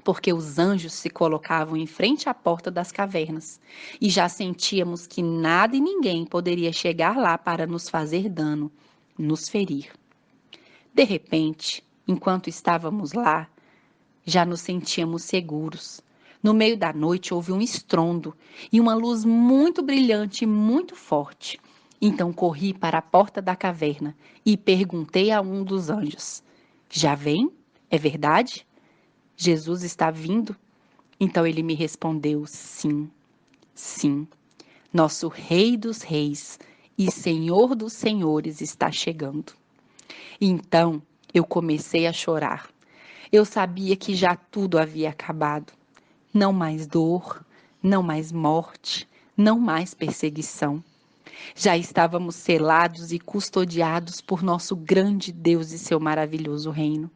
porque os anjos se colocavam em frente à porta das cavernas e já sentíamos que nada e ninguém poderia chegar lá para nos fazer dano, nos ferir. De repente, enquanto estávamos lá, já nos sentíamos seguros. No meio da noite houve um estrondo e uma luz muito brilhante e muito forte. Então corri para a porta da caverna e perguntei a um dos anjos: Já vem? É verdade? Jesus está vindo? Então ele me respondeu: Sim, sim. Nosso Rei dos Reis e Senhor dos Senhores está chegando. Então eu comecei a chorar. Eu sabia que já tudo havia acabado. Não mais dor, não mais morte, não mais perseguição. Já estávamos selados e custodiados por nosso grande Deus e seu maravilhoso reino.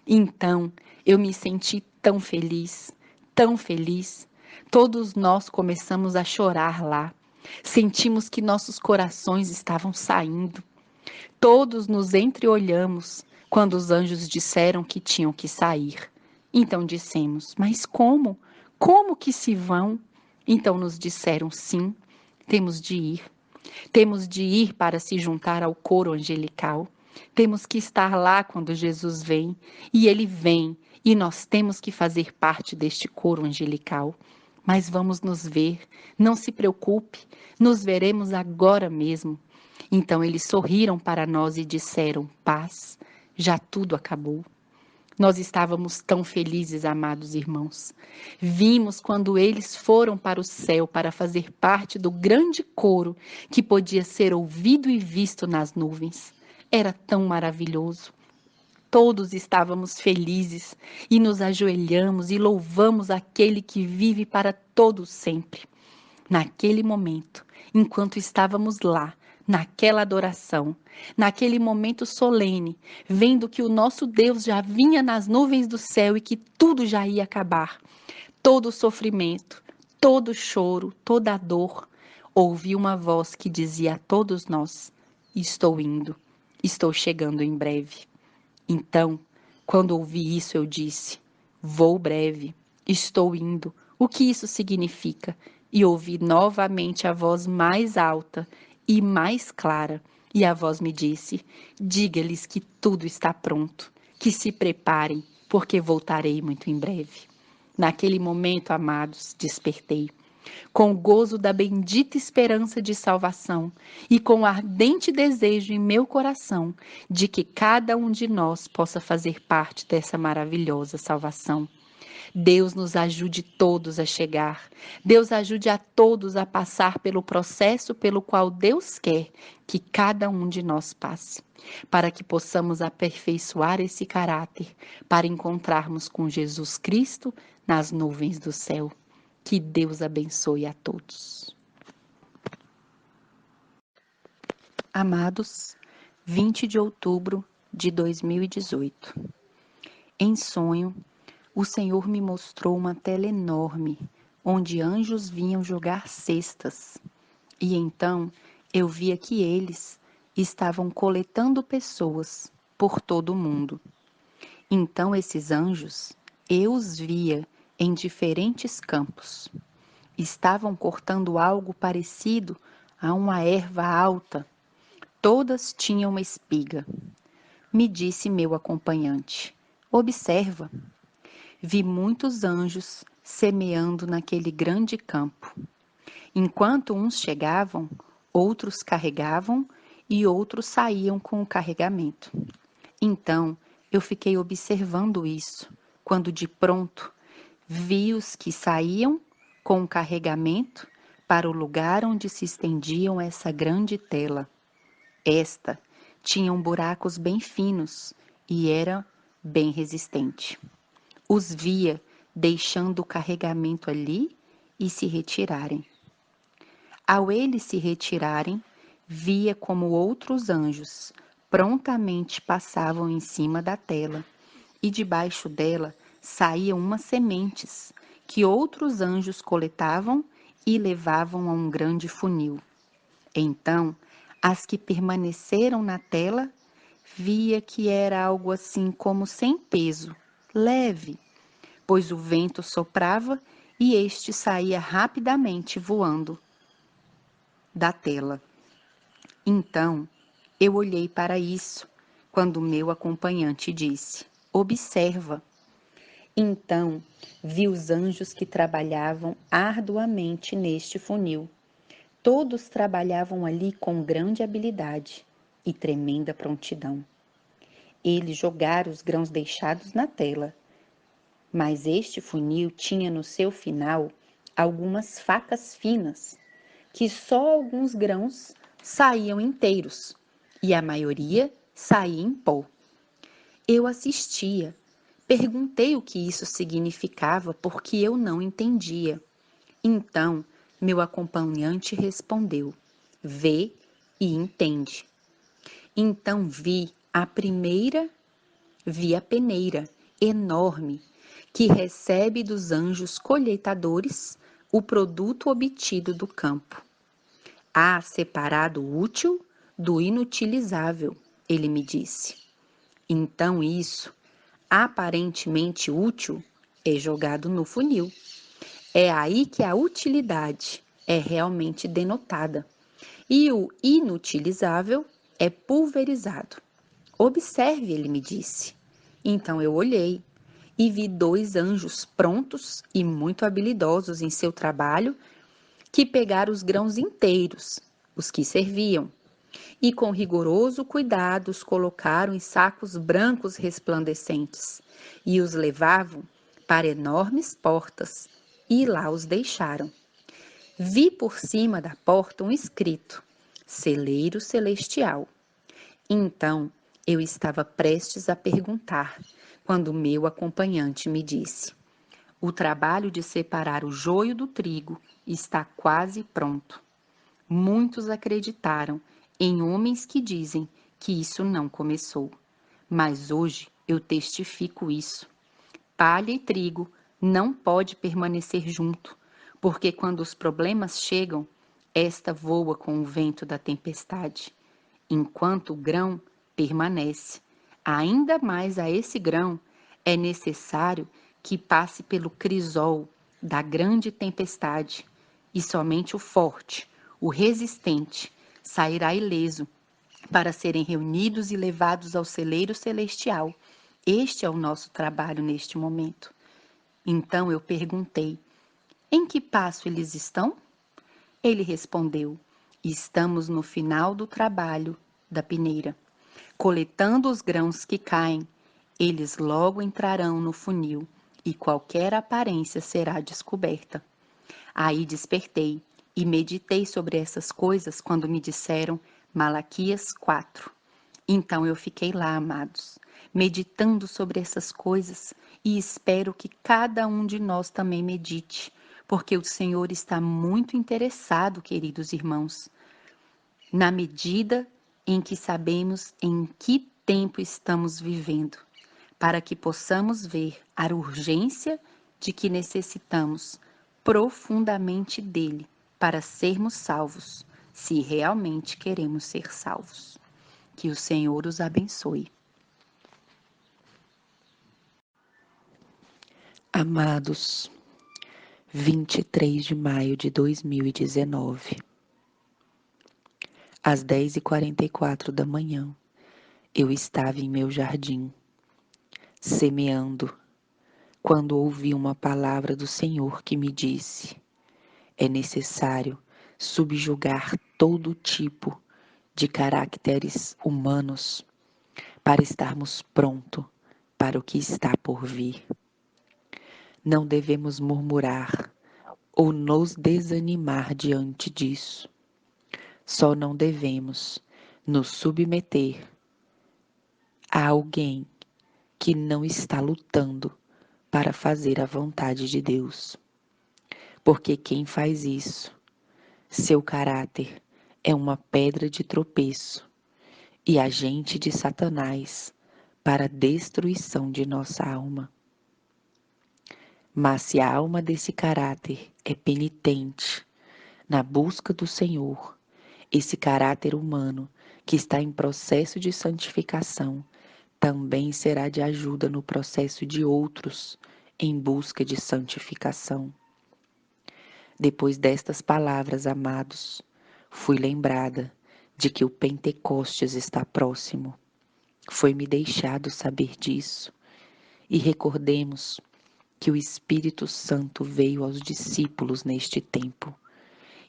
Então, eu me senti tão feliz, tão feliz. Todos nós começamos a chorar lá. Sentimos que nossos corações estavam saindo. Todos nos entreolhamos quando os anjos disseram que tinham que sair. Então dissemos: Mas como? Como que se vão? Então nos disseram: Sim, temos de ir. Temos de ir para se juntar ao coro angelical. Temos que estar lá quando Jesus vem. E ele vem, e nós temos que fazer parte deste coro angelical. Mas vamos nos ver, não se preocupe, nos veremos agora mesmo. Então eles sorriram para nós e disseram: Paz, já tudo acabou. Nós estávamos tão felizes, amados irmãos. Vimos quando eles foram para o céu para fazer parte do grande coro que podia ser ouvido e visto nas nuvens. Era tão maravilhoso. Todos estávamos felizes e nos ajoelhamos e louvamos aquele que vive para todo sempre. Naquele momento, enquanto estávamos lá, naquela adoração, naquele momento solene, vendo que o nosso Deus já vinha nas nuvens do céu e que tudo já ia acabar, todo o sofrimento, todo o choro, toda a dor, ouvi uma voz que dizia a todos nós: Estou indo, estou chegando em breve. Então, quando ouvi isso, eu disse: Vou breve, estou indo. O que isso significa? E ouvi novamente a voz mais alta e mais clara. E a voz me disse: Diga-lhes que tudo está pronto, que se preparem, porque voltarei muito em breve. Naquele momento, amados, despertei, com o gozo da bendita esperança de salvação e com o ardente desejo em meu coração de que cada um de nós possa fazer parte dessa maravilhosa salvação. Deus nos ajude todos a chegar. Deus ajude a todos a passar pelo processo pelo qual Deus quer que cada um de nós passe, para que possamos aperfeiçoar esse caráter, para encontrarmos com Jesus Cristo nas nuvens do céu. Que Deus abençoe a todos. Amados, 20 de outubro de 2018. Em sonho, o Senhor me mostrou uma tela enorme, onde anjos vinham jogar cestas. E então eu via que eles estavam coletando pessoas por todo o mundo. Então esses anjos, eu os via em diferentes campos. Estavam cortando algo parecido a uma erva alta. Todas tinham uma espiga. me disse meu acompanhante: observa. Vi muitos anjos semeando naquele grande campo. Enquanto uns chegavam, outros carregavam e outros saíam com o carregamento. Então eu fiquei observando isso, quando de pronto vi os que saíam com o carregamento para o lugar onde se estendiam essa grande tela. Esta tinha buracos bem finos e era bem resistente. Os via deixando o carregamento ali e se retirarem. Ao eles se retirarem, via como outros anjos prontamente passavam em cima da tela, e debaixo dela saíam umas sementes que outros anjos coletavam e levavam a um grande funil. Então, as que permaneceram na tela, via que era algo assim como sem peso, leve, pois o vento soprava e este saía rapidamente voando da tela. Então, eu olhei para isso, quando meu acompanhante disse: observa. Então, vi os anjos que trabalhavam arduamente neste funil. Todos trabalhavam ali com grande habilidade e tremenda prontidão. Eles jogaram os grãos deixados na tela, mas este funil tinha no seu final algumas facas finas, que só alguns grãos saíam inteiros e a maioria saía em pó. Eu assistia, perguntei o que isso significava porque eu não entendia. Então, meu acompanhante respondeu: vê e entende. Então vi a peneira, enorme, que recebe dos anjos colheitadores o produto obtido do campo. Há separado o útil do inutilizável, ele me disse. Então isso, aparentemente útil, é jogado no funil. É aí que a utilidade é realmente denotada e o inutilizável é pulverizado. Observe, ele me disse. Então eu olhei e vi 2 anjos prontos e muito habilidosos em seu trabalho, que pegaram os grãos inteiros, os que serviam, e com rigoroso cuidado os colocaram em sacos brancos resplandecentes e os levavam para enormes portas e lá os deixaram. Vi por cima da porta um escrito: Celeiro Celestial. Então eu estava prestes a perguntar, quando meu acompanhante me disse: o trabalho de separar o joio do trigo está quase pronto. Muitos acreditaram em homens que dizem que isso não começou. Mas hoje eu testifico isso. Palha e trigo não pode permanecer junto, porque quando os problemas chegam, esta voa com o vento da tempestade, enquanto o grão permanece. Ainda mais a esse grão é necessário que passe pelo crisol da grande tempestade, e somente o forte, o resistente, sairá ileso para serem reunidos e levados ao celeiro celestial. Este é o nosso trabalho neste momento. Então eu perguntei: em que passo eles estão? Ele respondeu: estamos no final do trabalho da peneira, coletando os grãos que caem. Eles logo entrarão no funil e qualquer aparência será descoberta. Aí despertei e meditei sobre essas coisas quando me disseram Malaquias 4. Então eu fiquei lá, amados, meditando sobre essas coisas e espero que cada um de nós também medite, porque o Senhor está muito interessado, queridos irmãos, na medida em que sabemos em que tempo estamos vivendo, para que possamos ver a urgência de que necessitamos profundamente dele para sermos salvos, se realmente queremos ser salvos. Que o Senhor os abençoe. Amados, 23 de maio de 2019, às 10h44 da manhã, Eu estava em meu jardim, semeando, quando ouvi uma palavra do Senhor que me disse: é necessário subjugar todo tipo de caracteres humanos para estarmos prontos para o que está por vir. Não devemos murmurar ou nos desanimar diante disso. Só não devemos nos submeter a alguém que não está lutando para fazer a vontade de Deus. Porque quem faz isso, seu caráter é uma pedra de tropeço e agente de Satanás para a destruição de nossa alma. Mas se a alma desse caráter é penitente na busca do Senhor, esse caráter humano que está em processo de santificação também será de ajuda no processo de outros em busca de santificação. Depois destas palavras, amados, fui lembrada de que o Pentecostes está próximo. Foi-me deixado saber disso. E recordemos que o Espírito Santo veio aos discípulos neste tempo.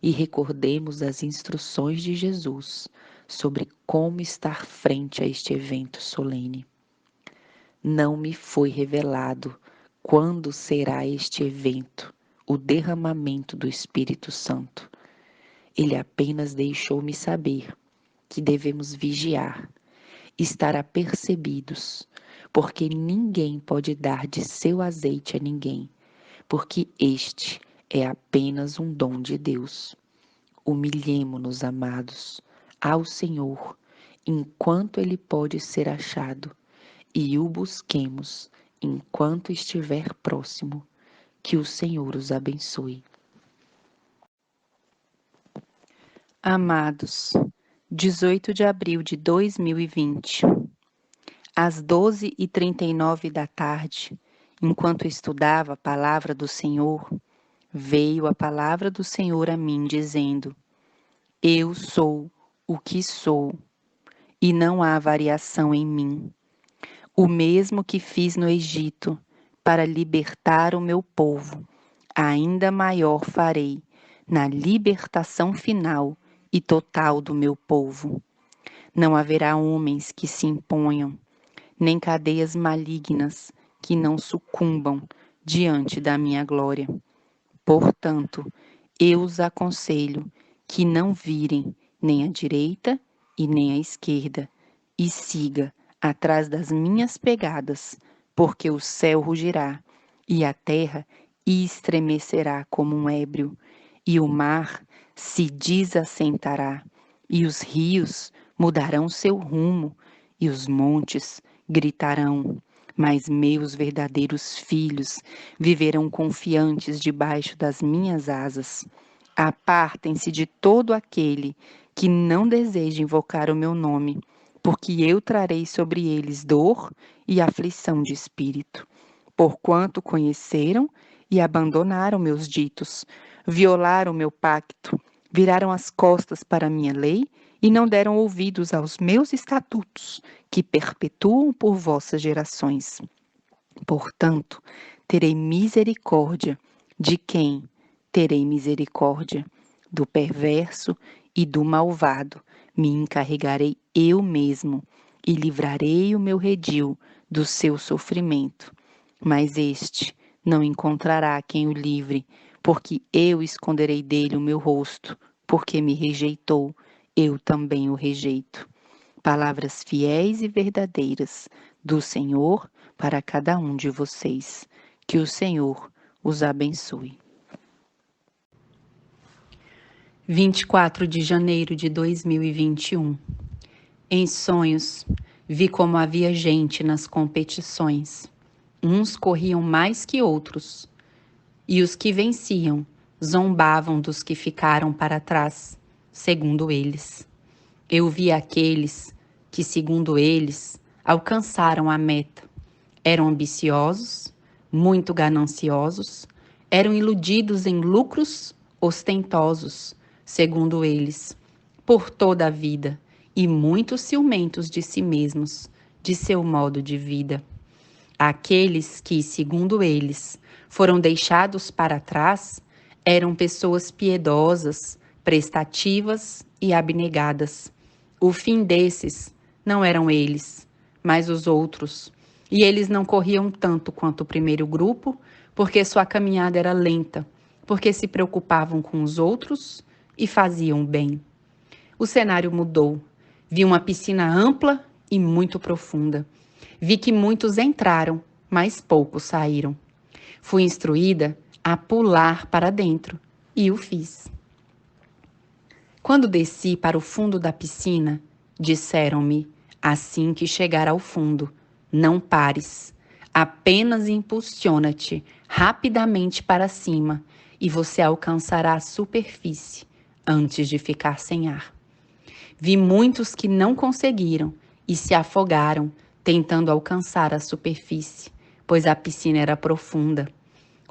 E recordemos as instruções de Jesus sobre como estar frente a este evento solene. Não me foi revelado quando será este evento, o derramamento do Espírito Santo. Ele apenas deixou-me saber que devemos vigiar, estar apercebidos, porque ninguém pode dar de seu azeite a ninguém, porque este é apenas um dom de Deus. Humilhemo-nos, amados, ao Senhor, enquanto Ele pode ser achado, e o busquemos enquanto estiver próximo. Que o Senhor os abençoe. Amados, 18 de abril de 2020, às 12h39 da tarde, enquanto estudava a palavra do Senhor, veio a palavra do Senhor a mim dizendo: eu sou o que sou, e não há variação em mim. O mesmo que fiz no Egito para libertar o meu povo, ainda maior farei na libertação final e total do meu povo. Não haverá homens que se imponham, nem cadeias malignas que não sucumbam diante da minha glória. Portanto, eu os aconselho que não virem nem à direita e nem à esquerda, e siga atrás das minhas pegadas, porque o céu rugirá, e a terra estremecerá como um ébrio, e o mar se desassentará, e os rios mudarão seu rumo, e os montes gritarão. Mas meus verdadeiros filhos viverão confiantes debaixo das minhas asas. Apartem-se de todo aquele que não deseja invocar o meu nome, porque eu trarei sobre eles dor e aflição de espírito. Porquanto conheceram e abandonaram meus ditos, violaram meu pacto, viraram as costas para a minha lei e não deram ouvidos aos meus estatutos, que perpetuam por vossas gerações. Portanto, terei misericórdia de quem terei misericórdia? Do perverso e do malvado me encarregarei eu mesmo e livrarei o meu redil do seu sofrimento. Mas este não encontrará quem o livre, porque eu esconderei dele o meu rosto, porque me rejeitou, eu também o rejeito. Palavras fiéis e verdadeiras do Senhor para cada um de vocês. Que o Senhor os abençoe. 24 de janeiro de 2021. Em sonhos, vi como havia gente nas competições. Uns corriam mais que outros, e os que venciam zombavam dos que ficaram para trás, segundo eles. Eu vi aqueles que, segundo eles, alcançaram a meta. Eram ambiciosos, muito gananciosos, eram iludidos em lucros ostentosos, segundo eles, por toda a vida, e muito ciumentos de si mesmos, de seu modo de vida. Aqueles que, segundo eles, foram deixados para trás, eram pessoas piedosas, prestativas e abnegadas. O fim desses não eram eles, mas os outros. E eles não corriam tanto quanto o primeiro grupo, porque sua caminhada era lenta, porque se preocupavam com os outros e faziam bem. O cenário mudou. Vi uma piscina ampla e muito profunda. Vi que muitos entraram, mas poucos saíram. Fui instruída a pular para dentro e o fiz. Quando desci para o fundo da piscina, disseram-me, assim que chegar ao fundo, não pares, apenas impulsiona-te rapidamente para cima e você alcançará a superfície antes de ficar sem ar. Vi muitos que não conseguiram e se afogaram tentando alcançar a superfície, pois a piscina era profunda.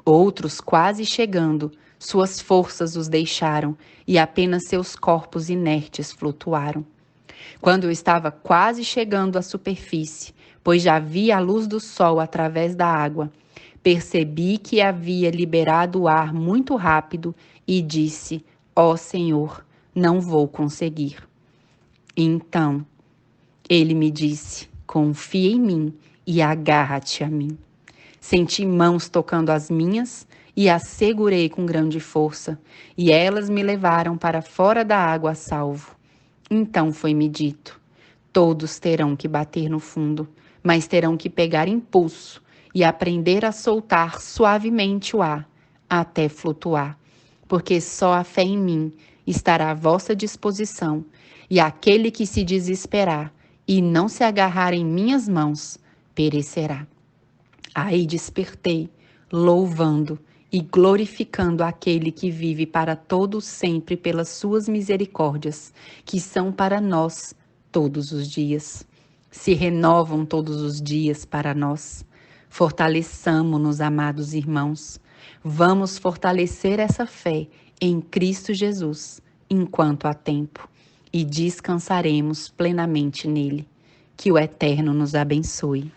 Outros, quase chegando, suas forças os deixaram e apenas seus corpos inertes flutuaram. Quando eu estava quase chegando à superfície, pois já via a luz do sol através da água, percebi que havia liberado o ar muito rápido e disse, ó Senhor, não vou conseguir. Então, ele me disse, confia em mim e agarra-te a mim. Senti mãos tocando as minhas e as segurei com grande força, e elas me levaram para fora da água a salvo. Então foi-me dito, todos terão que bater no fundo, mas terão que pegar impulso e aprender a soltar suavemente o ar, até flutuar, porque só a fé em mim estará à vossa disposição, e aquele que se desesperar e não se agarrar em minhas mãos, perecerá. Aí despertei, louvando e glorificando aquele que vive para todos sempre pelas suas misericórdias, que são para nós todos os dias. Se renovam todos os dias para nós. Fortaleçamo-nos, amados irmãos. Vamos fortalecer essa fé em Cristo Jesus, enquanto há tempo, e descansaremos plenamente nele. Que o Eterno nos abençoe.